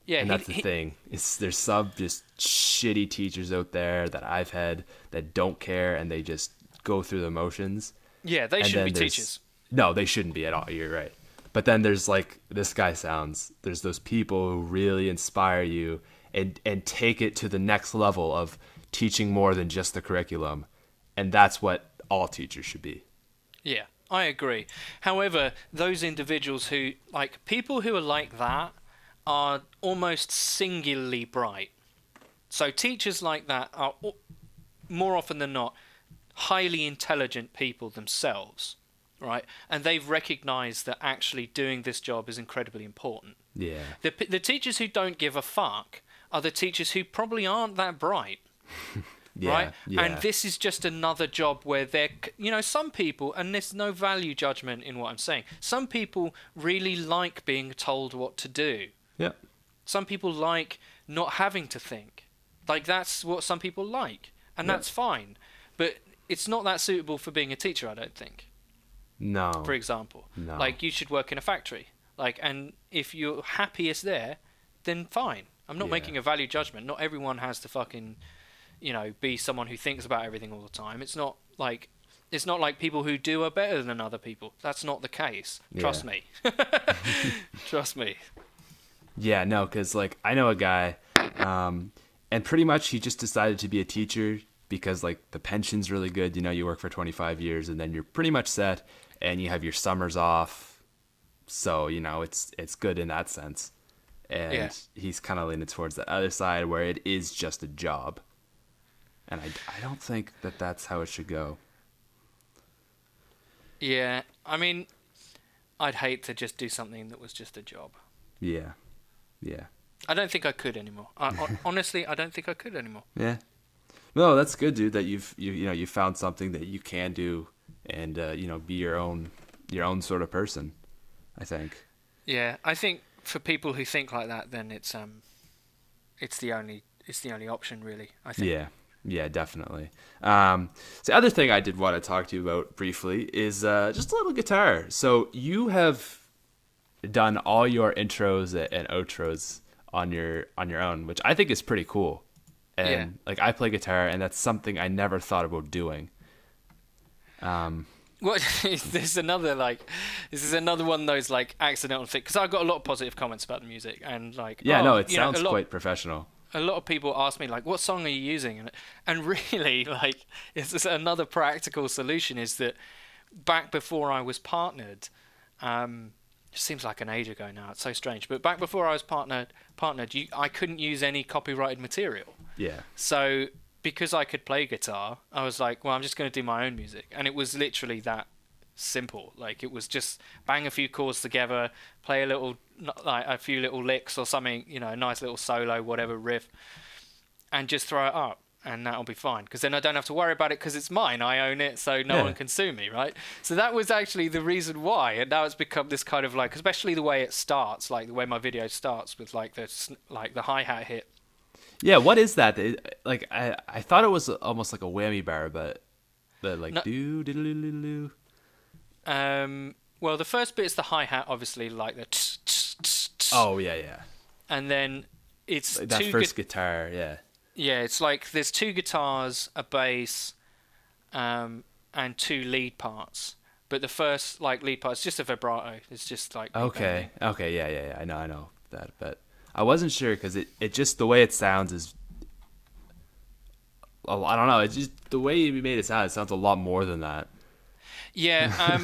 Yeah, and that's the thing. There's some just shitty teachers out there that I've had that don't care and they just go through the motions. Yeah, they shouldn't be teachers. No, they shouldn't be at all. You're right. But then there's, like, there's those people who really inspire you and take it to the next level of teaching more than just the curriculum. And that's what all teachers should be. Yeah, I agree. However, those individuals who, like, people who are like that are almost singularly bright. So teachers like that are, more often than not, highly intelligent people themselves, right? And they've recognized that actually doing this job is incredibly important. Yeah. The teachers who don't give a fuck are the teachers who probably aren't that bright. Right? Yeah. And this is just another job where they're, you know, some people, and there's no value judgment in what I'm saying, some people really like being told what to do. Yeah. Some people like not having to think. Like, that's what some people like. And that's fine. But it's not that suitable for being a teacher, I don't think. No. For example. No. Like, you should work in a factory. Like, and if you're happiest there, then fine. I'm not making a value judgment. Not everyone has to fucking, you know, be someone who thinks about everything all the time. It's not like people who do are better than other people. That's not the case. Trust me. Trust me. Yeah, no, because, like, I know a guy, and pretty much he just decided to be a teacher because, like, the pension's really good. You know, you work for 25 years and then you're pretty much set and you have your summers off. So, you know, it's good in that sense. And he's kind of leaning towards the other side where it is just a job. And I don't think that that's how it should go. Yeah, I mean, I'd hate to just do something that was just a job. Yeah, yeah. I don't think I could anymore. Honestly, I don't think I could anymore. Yeah. No, that's good, dude. That you found something that you can do, and you know, be your own sort of person. I think. Yeah, I think for people who think like that, then it's the only option, really. I think. Yeah. Yeah, definitely. So the other thing I did want to talk to you about briefly is just a little guitar. So you have done all your intros and outros on your own, which I think is pretty cool. And like, I play guitar, and that's something I never thought about doing. Well, this is another one of those, like, accidental things, because I got a lot of positive comments about the music, and, like, it sounds quite professional. a lot of people ask me like, what song are you using? And really, like, it's just another practical solution is that back before I was partnered, it seems like an age ago now, it's so strange, but back before I was partnered, I couldn't use any copyrighted material. Yeah. So because I could play guitar, I was like, well, I'm just going to do my own music. And it was literally that simple. Like, it was just bang a few chords together, play a few little licks or something, you know, a nice little solo, whatever riff, and just throw it up. And that'll be fine, because then I don't have to worry about it because it's mine. I own it, so no one can sue me, right? So that was actually the reason why. And now it's become this kind of like, especially the way it starts, like the way my video starts with like the hi-hat hit. Yeah, what is that? Like I thought it was almost like a whammy bar, but like No. do diddle-diddle-diddle. Well, the first bit is the hi-hat, obviously, like the tss, tss, tss, tss. Oh yeah. And then it's Like that first guitar, yeah. Yeah, it's like there's two guitars, a bass, and two lead parts. But the first like lead part is just a vibrato. It's just like Okay, yeah. I know that, but I wasn't sure because it just the way it sounds is. Oh, I don't know. It's just the way you made it sound. It sounds a lot more than that. Yeah,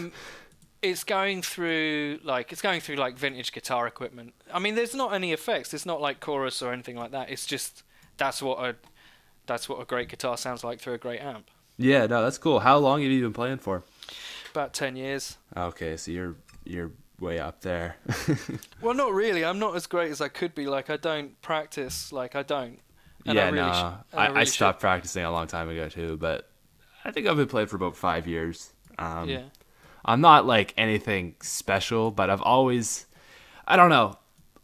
it's going through like vintage guitar equipment. I mean, there's not any effects. There's not like chorus or anything like that. It's just that's what a great guitar sounds like through a great amp. Yeah, no, that's cool. How long have you been playing for? About 10 years. Okay, so you're way up there. Well, not really. I'm not as great as I could be. Like, I don't practice. Like, I don't. And Yeah, I stopped should. practicing a long time ago too, but I think I've been playing for about 5 years. Yeah. I'm not like anything special, but I've always, I don't know.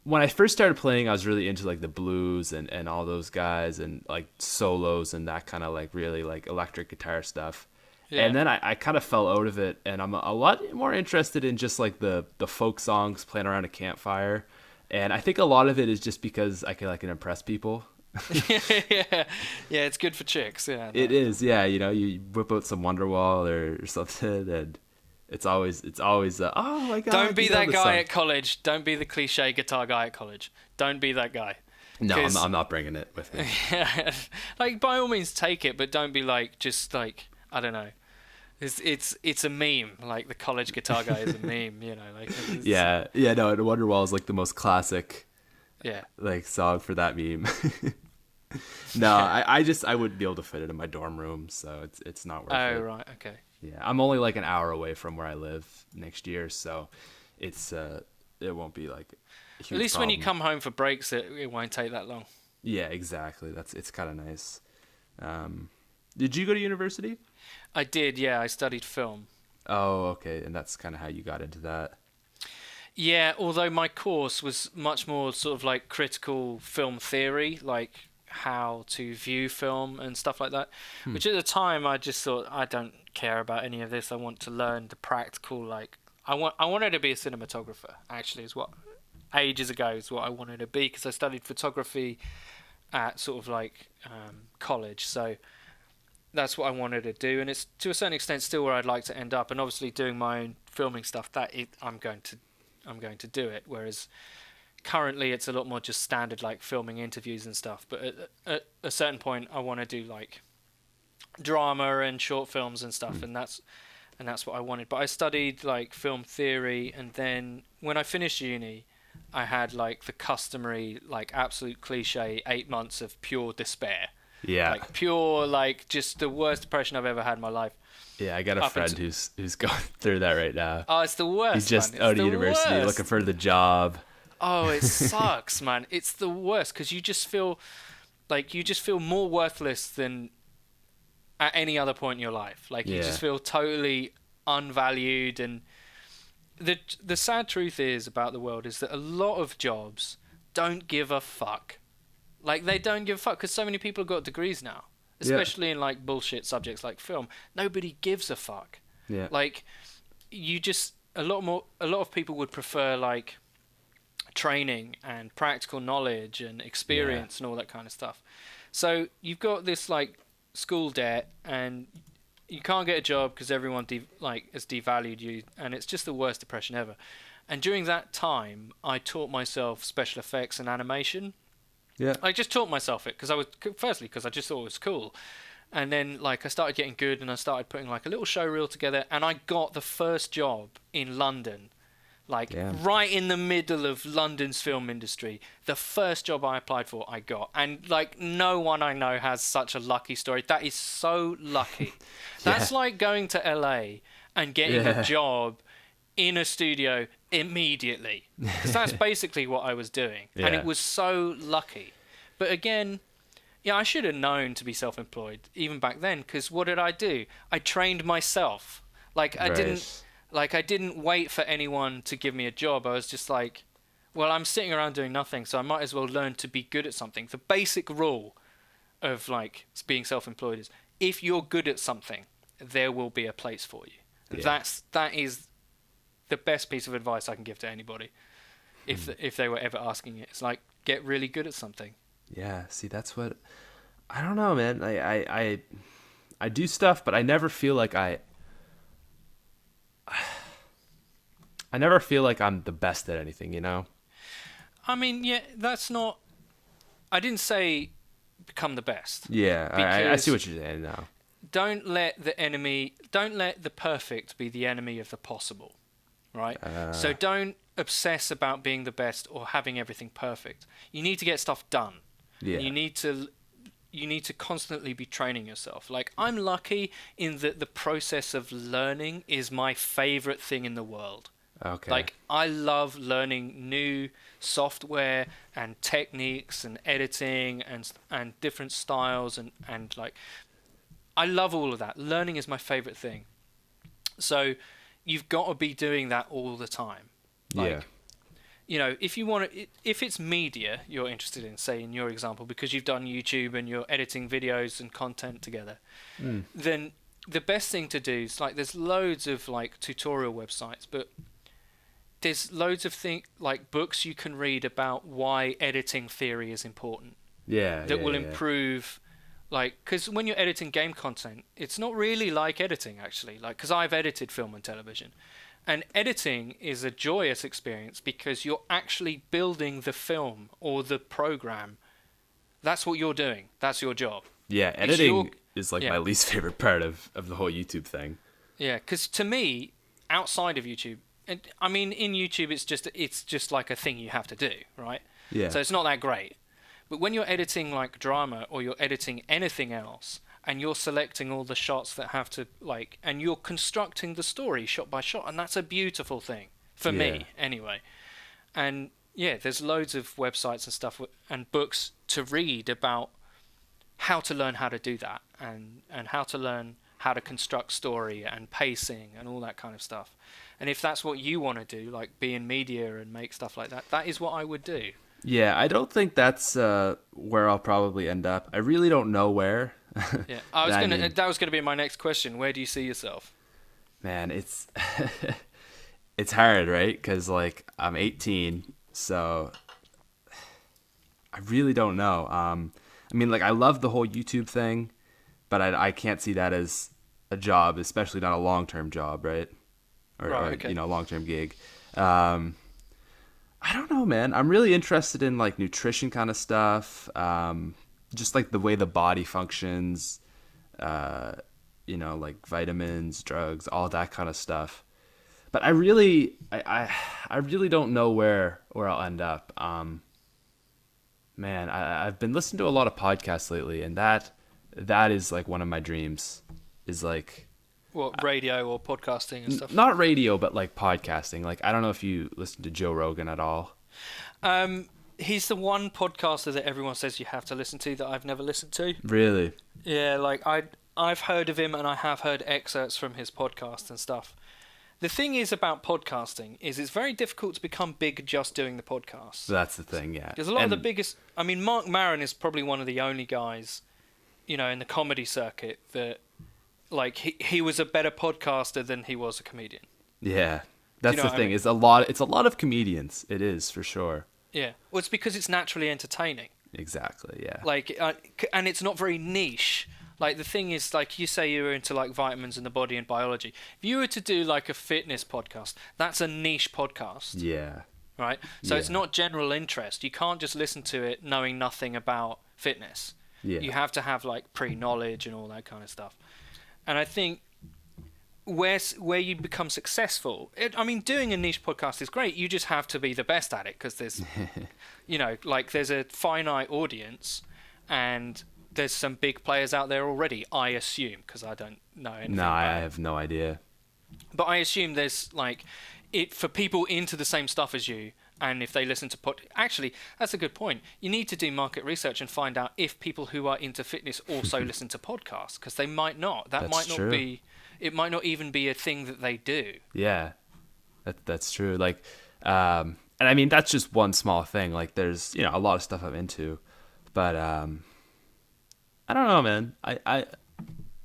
When I first started playing, I was really into like the blues and all those guys and like solos and that kind of like really like electric guitar stuff. Yeah. And then I kind of fell out of it, and I'm a lot more interested in just like the folk songs playing around a campfire. And I think a lot of it is just because I can impress people. yeah, it's good for chicks. Yeah, It is, yeah. You know, you whip out some Wonderwall or something, and it's always oh my god. Don't be you know that this guy song. at college. Don't be the cliche guitar guy at college. Don't be that guy. No, I'm not bringing it with me. Like, by all means take it, but don't be like just like, I don't know. It's a meme. Like, the college guitar guy is a meme. You know, like Yeah. No, and Wonderwall is like the most classic. Yeah. Like song for that meme. No, I wouldn't be able to fit it in my dorm room, so it's not worth it. Oh right, okay. Yeah, I'm only like an hour away from where I live next year, so it's it won't be like a huge At least problem. when you come home for breaks, it won't take that long. Yeah, exactly. It's kind of nice. Did you go to university? I did, yeah. I studied film. Oh, okay, and that's kind of how you got into that. Yeah, although my course was much more sort of like critical film theory, like how to view film and stuff like that. Which at the time I just thought, I don't care about any of this. I want to learn the practical, like I wanted to be a cinematographer. Actually, is what ages ago is what I wanted to be, because I studied photography at sort of like college. So that's what I wanted to do, and it's to a certain extent still where I'd like to end up. And obviously doing my own filming stuff, I'm going to do it. Whereas currently it's a lot more just standard like filming interviews and stuff. But at a certain point, I want to do like drama and short films and stuff, and that's what I wanted. But I studied like film theory, and then when I finished uni, I had like the customary like absolute cliche 8 months of pure despair. Yeah. Like pure, like just the worst depression I've ever had in my life. Yeah, I got a friend who's going through that right now. Oh, it's the worst. He's just man. out It's of the university worst. looking for the job. Oh, it sucks, man. It's the worst, because you just feel more worthless than at any other point in your life. Like, you just feel totally unvalued. And the sad truth is about the world is that a lot of jobs don't give a fuck. Like, they don't give a fuck, because so many people have got degrees now, especially in like bullshit subjects like film. Nobody gives a fuck. Yeah. Like, a lot of people would prefer like training and practical knowledge and experience and all that kind of stuff. So you've got this like school debt, and you can't get a job because everyone has devalued you, and it's just the worst depression ever. And during that time, I taught myself special effects and animation. Yeah. I just taught myself it because I just thought it was cool. And then like I started getting good and I started putting like a little show reel together, and I got the first job in London. Like right in the middle of London's film industry, the first job I applied for, I got. And like no one I know has such a lucky story. That is so lucky. That's like going to LA and getting a job in a studio immediately. Because that's basically what I was doing. And it was so lucky. But again, I should have known to be self-employed even back then. Because what did I do? I trained myself. Like I didn't wait for anyone to give me a job. I was just like, well, I'm sitting around doing nothing, so I might as well learn to be good at something. The basic rule of like being self-employed is if you're good at something, there will be a place for you. That is the best piece of advice I can give to anybody. If they were ever asking it, it's like get really good at something. Yeah. See, that's what I don't know, man. I do stuff, but I never feel like I never feel like I'm the best at anything, you know? I mean, that's not... I didn't say become the best. Yeah, I see what you're saying now. Don't let the perfect be the enemy of the possible, right? So don't obsess about being the best or having everything perfect. You need to get stuff done. Yeah. You need to constantly be training yourself. Like, I'm lucky in that the process of learning is my favorite thing in the world. Okay. Like, I love learning new software and techniques and editing and different styles and like, I love all of that. Learning is my favorite thing. So you've got to be doing that all the time. Like, you know, if it's media you're interested in, say in your example, because you've done YouTube and you're editing videos and content together, then the best thing to do is like, there's loads of like tutorial websites, but there's loads of like books you can read about why editing theory is important. That will improve, like, because when you're editing game content, it's not really like editing actually. Like, because I've edited film and television. And editing is a joyous experience because you're actually building the film or the program. That's what you're doing. That's your job. Yeah, editing is like my least favorite part of the whole YouTube thing. Yeah, because to me, outside of YouTube, I mean, in YouTube, it's just like a thing you have to do, right? Yeah. So it's not that great. But when you're editing like drama or you're editing anything else, and you're selecting all the shots that have to, like, and you're constructing the story shot by shot, and that's a beautiful thing for me anyway. And there's loads of websites and stuff and books to read about how to learn how to do that and how to learn how to construct story and pacing and all that kind of stuff. And if that's what you want to do, like be in media and make stuff like that, that is what I would do. Yeah, I don't think that's where I'll probably end up. I really don't know where. Yeah, that was gonna be my next question. Where do you see yourself? Man, it's it's hard, right? Because like I'm 18, so I really don't know. I mean, like I love the whole YouTube thing, but I can't see that as a job, especially not a long-term job, right? Or you know, long-term gig. I don't know, man. I'm really interested in like nutrition kind of stuff. Just like the way the body functions, you know, like vitamins, drugs, all that kind of stuff. But I really don't know where I'll end up. Man, I've been listening to a lot of podcasts lately, and that is like one of my dreams. Is like what, radio or podcasting and stuff? Not radio, but like podcasting. Like, I don't know if you listen to Joe Rogan at all. He's the one podcaster that everyone says you have to listen to that I've never listened to. Really? Yeah, like I've heard of him and I have heard excerpts from his podcast and stuff. The thing is about podcasting is it's very difficult to become big just doing the podcast. That's the thing, yeah. There's a lot of the biggest... I mean, Mark Maron is probably one of the only guys, you know, in the comedy circuit that, like, he was a better podcaster than he was a comedian. Yeah, that's the thing. I mean? It's a lot of comedians. It is, for sure. Yeah. Well, it's because it's naturally entertaining. Exactly, yeah. Like, and it's not very niche. Like, the thing is, like, you say you're into, like, vitamins in the body and biology. If you were to do, like, a fitness podcast, that's a niche podcast. Yeah. right? So it's not general interest. You can't just listen to it knowing nothing about fitness. Yeah. You have to have like pre-knowledge and all that kind of stuff. And I think where you become successful, I mean, doing a niche podcast is great. You just have to be the best at it, because there's, you know, like there's a finite audience, and there's some big players out there already, I assume, because I don't know anything. No, I have no idea. But I assume there's like it for people into the same stuff as you, and if they listen to actually, that's a good point. You need to do market research and find out if people who are into fitness also listen to podcasts, because they might not. That might not true. be. It might not even be a thing that they do. Yeah, that's true. Like, and I mean, that's just one small thing. Like, there's, you know, a lot of stuff I'm into, but I don't know, man.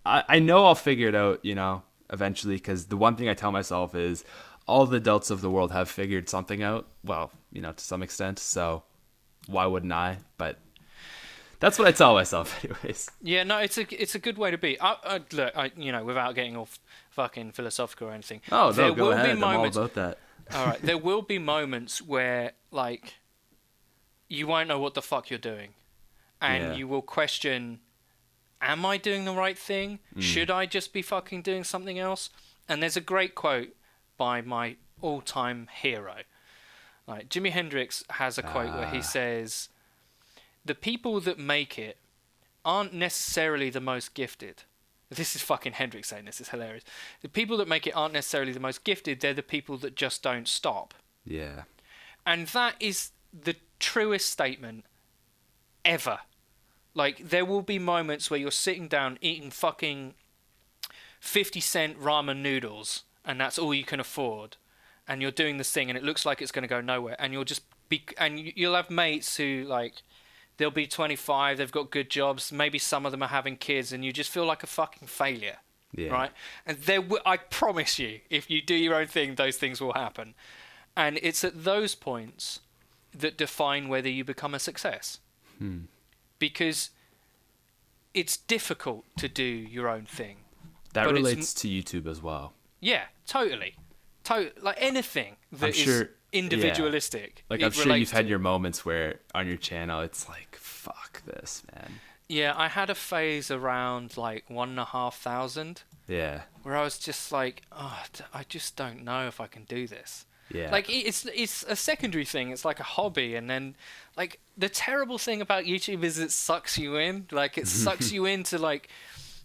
I know I'll figure it out, you know, eventually, because the one thing I tell myself is all the adults of the world have figured something out. Well, you know, to some extent. So why wouldn't I? But that's what I tell myself, anyways. Yeah, no, it's a good way to be. Look, you know, without getting all fucking philosophical or anything. Oh, no, go ahead. I'm all about that. All right, there will be moments where, like, you won't know what the fuck you're doing, and you will question, am I doing the right thing? Should I just be fucking doing something else? And there's a great quote by my all-time hero. Like, Jimi Hendrix has a quote where he says, the people that make it aren't necessarily the most gifted. This is fucking Hendrix saying this. It's hilarious. The people that make it aren't necessarily the most gifted. They're the people that just don't stop. Yeah. And that is the truest statement ever. Like, there will be moments where you're sitting down eating fucking 50-cent ramen noodles, and that's all you can afford. And you're doing this thing, and it looks like it's going to go nowhere. And you'll just be... And you'll have mates who, like... They'll be 25, they've got good jobs, maybe some of them are having kids, and you just feel like a fucking failure, right? And I promise you, if you do your own thing, those things will happen. And it's at those points that define whether you become a success. Because it's difficult to do your own thing. That relates to YouTube as well. Yeah, totally. Like anything that is individualistic. Like, I'm sure you've had your moments where on your channel it's like, fuck this, man. Yeah, I had a phase around like 1,500. Yeah. Where I was just like, oh, I just don't know if I can do this. Yeah. Like, it's a secondary thing. It's like a hobby. And then, like, the terrible thing about YouTube is it sucks you in. Like, it sucks you into, like,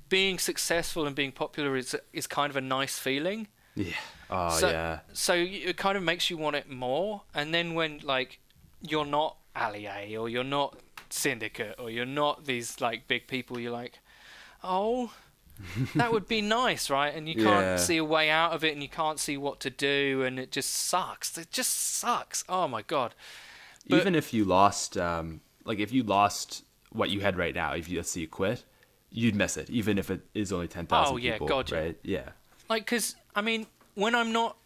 being successful and being popular is kind of a nice feeling. Yeah. Oh, yeah. So it kind of makes you want it more. And then when, like, you're not Ali A, or you're not Syndicate, or you're not these, like, big people, you're like, oh, that would be nice, right? And you can't see a way out of it, and you can't see what to do, and it just sucks. It just sucks. Oh, my God. But even if you lost, if you lost what you had right now, if you, let's say you quit, you'd miss it, even if it is only 10,000 people, God, right? Yeah. Like, because, I mean, when I'm not...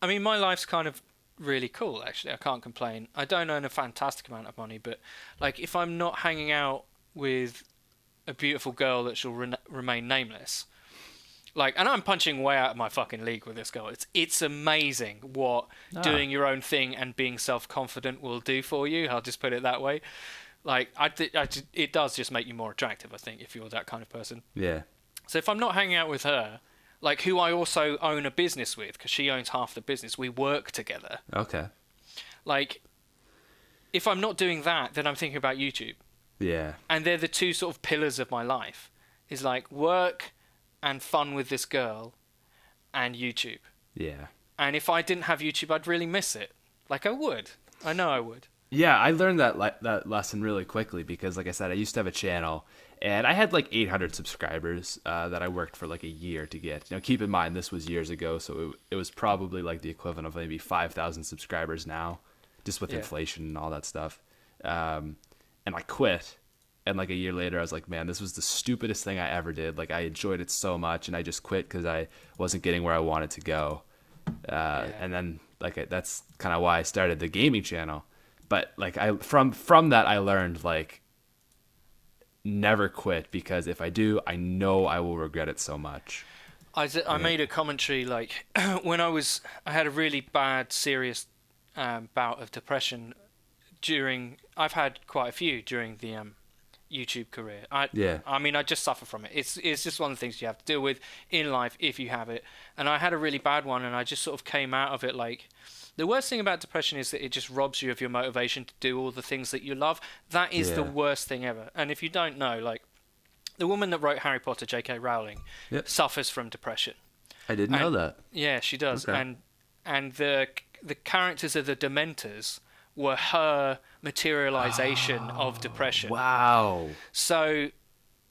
I mean, my life's kind of really cool, actually. I can't complain. I don't earn a fantastic amount of money, but, like, if I'm not hanging out with a beautiful girl that shall remain nameless, like, and I'm punching way out of my fucking league with this girl. It's amazing what doing your own thing and being self-confident will do for you. I'll just put it that way. Like, it does just make you more attractive, I think, if you're that kind of person. Yeah. So if I'm not hanging out with her, like, who I also own a business with, because she owns half the business, we work together. Okay. Like, if I'm not doing that, then I'm thinking about YouTube. Yeah. And they're the two sort of pillars of my life. Is like work and fun with this girl and YouTube. Yeah. And if I didn't have YouTube, I'd really miss it. Like, I would. I know I would. Yeah, I learned that lesson really quickly because, like I said, I used to have a channel and I had like 800 subscribers that I worked for like a year to get. Now, keep in mind, this was years ago, so it was probably like the equivalent of maybe 5,000 subscribers now, just with inflation and all that stuff. And I quit. And like a year later, I was like, man, this was the stupidest thing I ever did. Like, I enjoyed it so much, and I just quit because I wasn't getting where I wanted to go. And then that's kind of why I started the gaming channel. But like from that, I learned like never quit, because if I do, I know I will regret it so much. I made a commentary like when I had a really bad, serious bout of depression I've had quite a few during the YouTube career. I mean, I just suffer from it. It's just one of the things you have to deal with in life if you have it. And I had a really bad one, and I just sort of came out of it like. The worst thing about depression is that it just robs you of your motivation to do all the things that you love. That is the worst thing ever. And if you don't know, like, the woman that wrote Harry Potter, J.K. Rowling, suffers from depression. I didn't know that. Yeah, she does. Okay. And the characters of the Dementors were her materialization of depression. Wow. So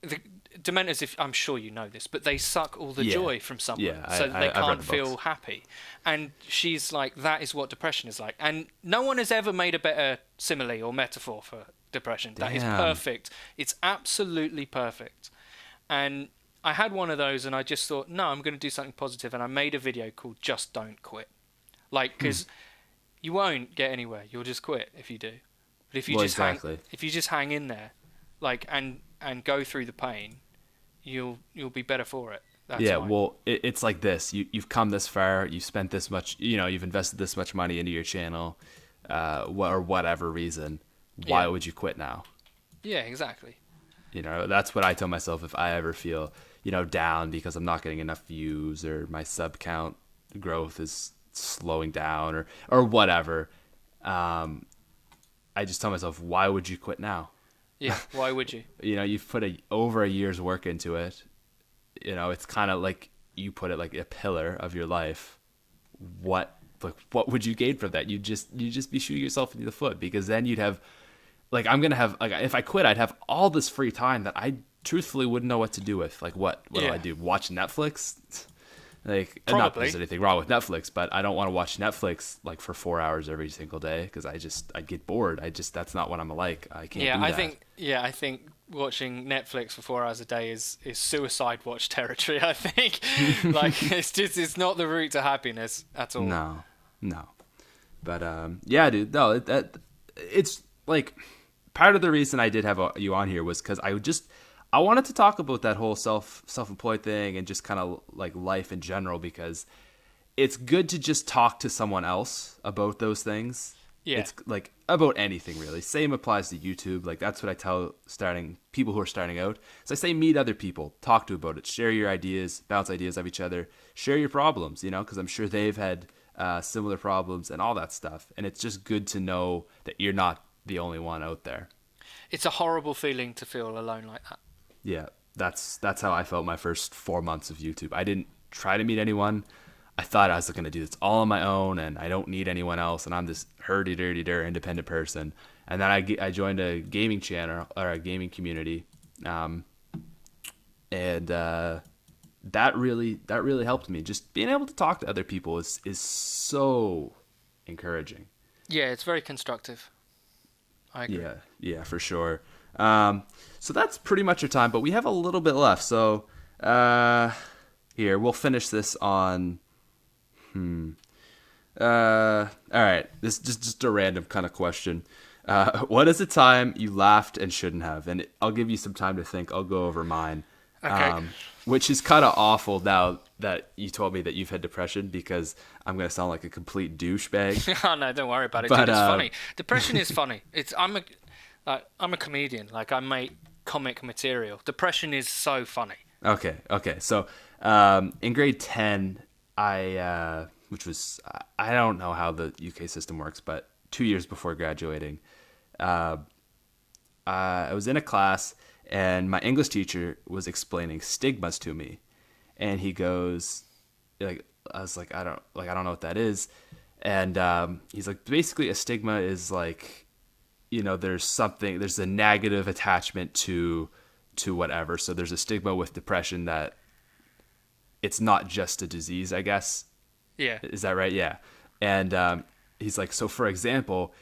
the Dementors, I'm sure you know this, but they suck all the joy from someone, so they can't feel happy. And she's like, that is what depression is like. And no one has ever made a better simile or metaphor for depression. That is perfect. It's absolutely perfect. And I had one of those, and I just thought, no, I'm going to do something positive, and I made a video called "Just Don't Quit," like, because you won't get anywhere. You'll just quit if you do. But if you if you just hang in there, like, and go through the pain, you'll be better for it. That's why. Well, it's like this. You've come this far. You've spent this much. You've invested this much money into your channel, or whatever reason. Why would you quit now? Yeah, exactly. That's what I tell myself if I ever feel, down because I'm not getting enough views or my sub count growth is slowing down or whatever. I just tell myself, why would you quit now? Yeah, why would you? You've put over a year's work into it. It's kind of like you put it, like a pillar of your life. What would you gain from that? You'd just be shooting yourself in the foot, because then you'd have, like, I'm gonna have, like, if I quit, I'd have all this free time that I truthfully wouldn't know what to do with. Like, what do I do? Watch Netflix? Like, not that there's anything wrong with Netflix, but I don't want to watch Netflix like for 4 hours every single day, because I'd get bored. That's not what I'm like. I can't do that. I think watching Netflix for 4 hours a day is suicide watch territory. I think like it's not the route to happiness at all. No. But dude, no, it's like part of the reason I did have you on here was because I wanted to talk about that whole self-employed thing and just kind of like life in general, because it's good to just talk to someone else about those things. Yeah. It's like about anything really. Same applies to YouTube. Like, that's what I tell people who are starting out. So I say, meet other people, talk to about it, share your ideas, bounce ideas of each other, share your problems, because I'm sure they've had similar problems and all that stuff. And it's just good to know that you're not the only one out there. It's a horrible feeling to feel alone like that. Yeah, that's how I felt my first 4 months of YouTube. I didn't try to meet anyone. I thought I was going to do this all on my own, and I don't need anyone else, and I'm this hurdy-durdy-dur independent person. And then I joined a gaming channel, or a gaming community, and that really helped me. Just being able to talk to other people is so encouraging. Yeah, it's very constructive. I agree. Yeah, for sure. So that's pretty much your time, but we have a little bit left. So here, we'll finish this on all right, this is just a random kind of question. What is a time you laughed and shouldn't have? And I'll give you some time to think. I'll go over mine. Okay. Which is kind of awful now that you told me that you've had depression, because I'm going to sound like a complete douchebag. Oh, no, don't worry about it, dude. It's funny. Depression is funny. I'm a comedian. Like, I make comic material. Depression is so funny. Okay. So, in grade 10, which was, I don't know how the UK system works, but 2 years before graduating, I was in a class, and my English teacher was explaining stigmas to me, and he goes, like, I was like, I don't know what that is, and he's like, basically a stigma is like, there's a negative attachment to whatever. So there's a stigma with depression that it's not just a disease, I guess. Yeah. Is that right? Yeah. And he's like, so for example,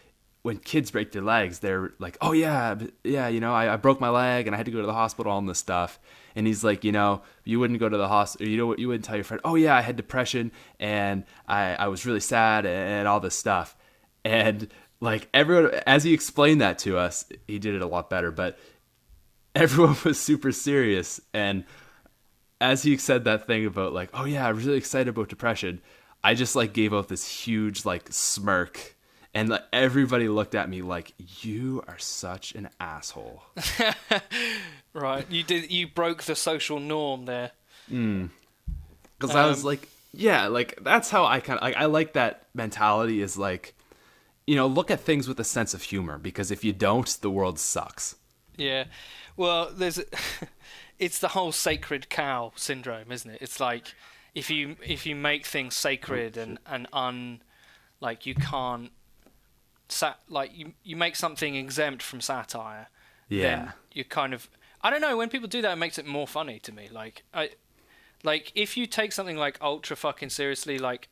when kids break their legs, they're like, oh yeah, I broke my leg and I had to go to the hospital, all this stuff. And he's like, you wouldn't go to the hospital, you wouldn't tell your friend, oh yeah, I had depression and I was really sad and all this stuff. And like, everyone, as he explained that to us, he did it a lot better, but everyone was super serious. And as he said that thing about like, oh yeah, I'm really excited about depression, I just like gave out this huge like smirk, And like, everybody looked at me like, you are such an asshole. Right. You broke the social norm there. Because I was like, yeah, like that's how I kind of like. I like that mentality is like, look at things with a sense of humor, because if you don't, the world sucks. Yeah. Well, it's the whole sacred cow syndrome, isn't it? It's like if you make things sacred and like you can't you make something exempt from satire. Yeah. Then you kind of, I don't know, when people do that, it makes it more funny to me. Like if you take something like ultra fucking seriously, like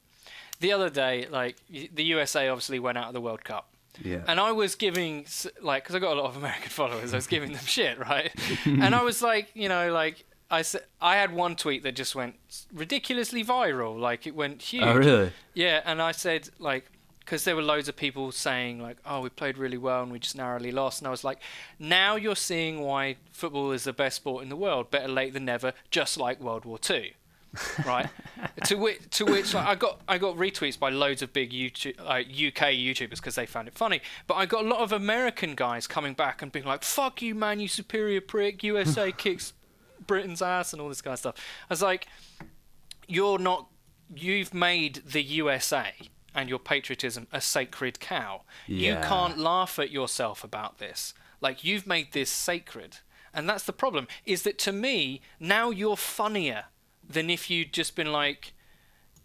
the other day, like the USA obviously went out of the World Cup. Yeah. And I was giving, like, because I got a lot of American followers, I was giving them shit, right? And I was like, I had one tweet that just went ridiculously viral, like it went huge. Oh, really? Yeah, and I said, like, because there were loads of people saying, like, oh, we played really well and we just narrowly lost. And I was like, now you're seeing why football is the best sport in the world. Better late than never, just like World War II. Right? to which like, I got retweets by loads of big UK YouTubers because they found it funny. But I got a lot of American guys coming back and being like, fuck you, man, you superior prick. USA kicks Britain's ass and all this kind of stuff. I was like, you've made the USA and your patriotism a sacred cow. Yeah. You can't laugh at yourself about this. Like, you've made this sacred. And that's the problem, is that to me, now you're funnier than if you'd just been like,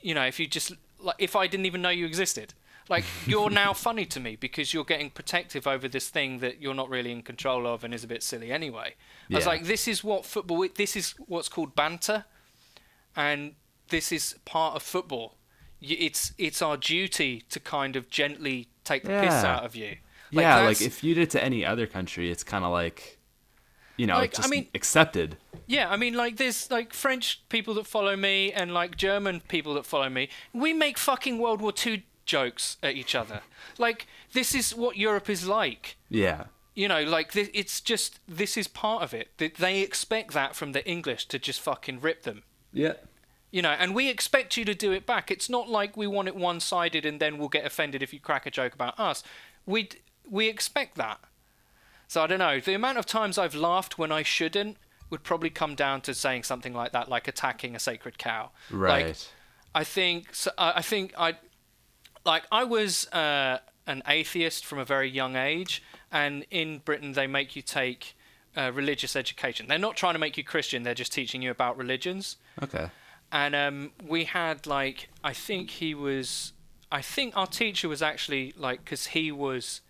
if I didn't even know you existed. Like, you're now funny to me because you're getting protective over this thing that you're not really in control of and is a bit silly anyway. I was like, this is what's called banter. And this is part of football. It's our duty to kind of gently take the piss out of you. Like if you did it to any other country, it's kind of like, just accepted. Yeah, I mean, like there's like French people that follow me and like German people that follow me. We make fucking World War II jokes at each other. Like, this is what Europe is like. Yeah. Like it's just, this is part of it. They expect that from the English to just fucking rip them. Yeah. And we expect you to do it back. It's not like we want it one-sided and then we'll get offended if you crack a joke about us. We expect that. So I don't know. The amount of times I've laughed when I shouldn't would probably come down to saying something like that, like attacking a sacred cow. Right. Like, I was an atheist from a very young age, and in Britain they make you take religious education. They're not trying to make you Christian. They're just teaching you about religions. Okay. And we had I think our teacher was actually because he was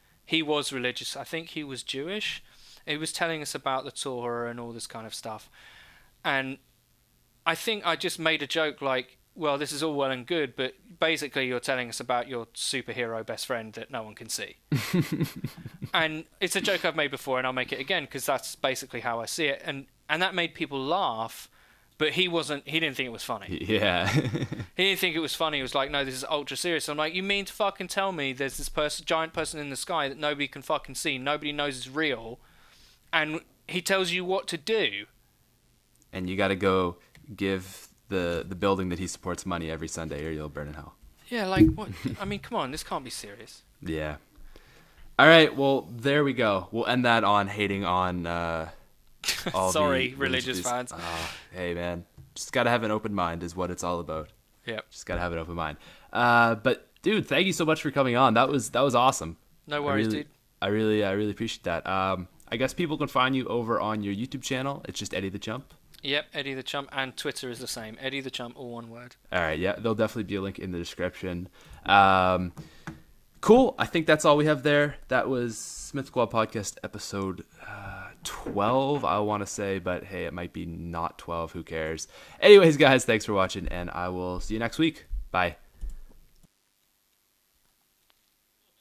religious. I think he was Jewish. He was telling us about the Torah and all this kind of stuff. And I think I just made a joke like, well, this is all well and good, but basically you're telling us about your superhero best friend that no one can see. And it's a joke I've made before, and I'll make it again because that's basically how I see it. And that made people laugh. But he didn't think it was funny. Yeah. He didn't think it was funny. He was like, no, this is ultra serious. I'm like, you mean to fucking tell me there's this giant person in the sky that nobody can fucking see, nobody knows is real, and he tells you what to do? And you got to go give the building that he supports money every Sunday or you'll burn in hell. Yeah, like, what? I mean, come on, this can't be serious. Yeah. All right, well, there we go. We'll end that on hating on... Sorry, religious fans. Hey, man. Just got to have an open mind is what it's all about. Yep. Just got to have an open mind. But, dude, thank you so much for coming on. That was awesome. No worries, dude. I really appreciate that. I guess people can find you over on your YouTube channel. It's just EddyTheChump. Yep, EddyTheChump, and Twitter is the same. EddyTheChump, all one word. All right, yeah. There'll definitely be a link in the description. Cool. I think that's all we have there. That was SmithSquad Podcast episode 12, I want to say, but hey, it might be not 12. Who cares? Anyways, guys, thanks for watching, and I will see you next week. Bye.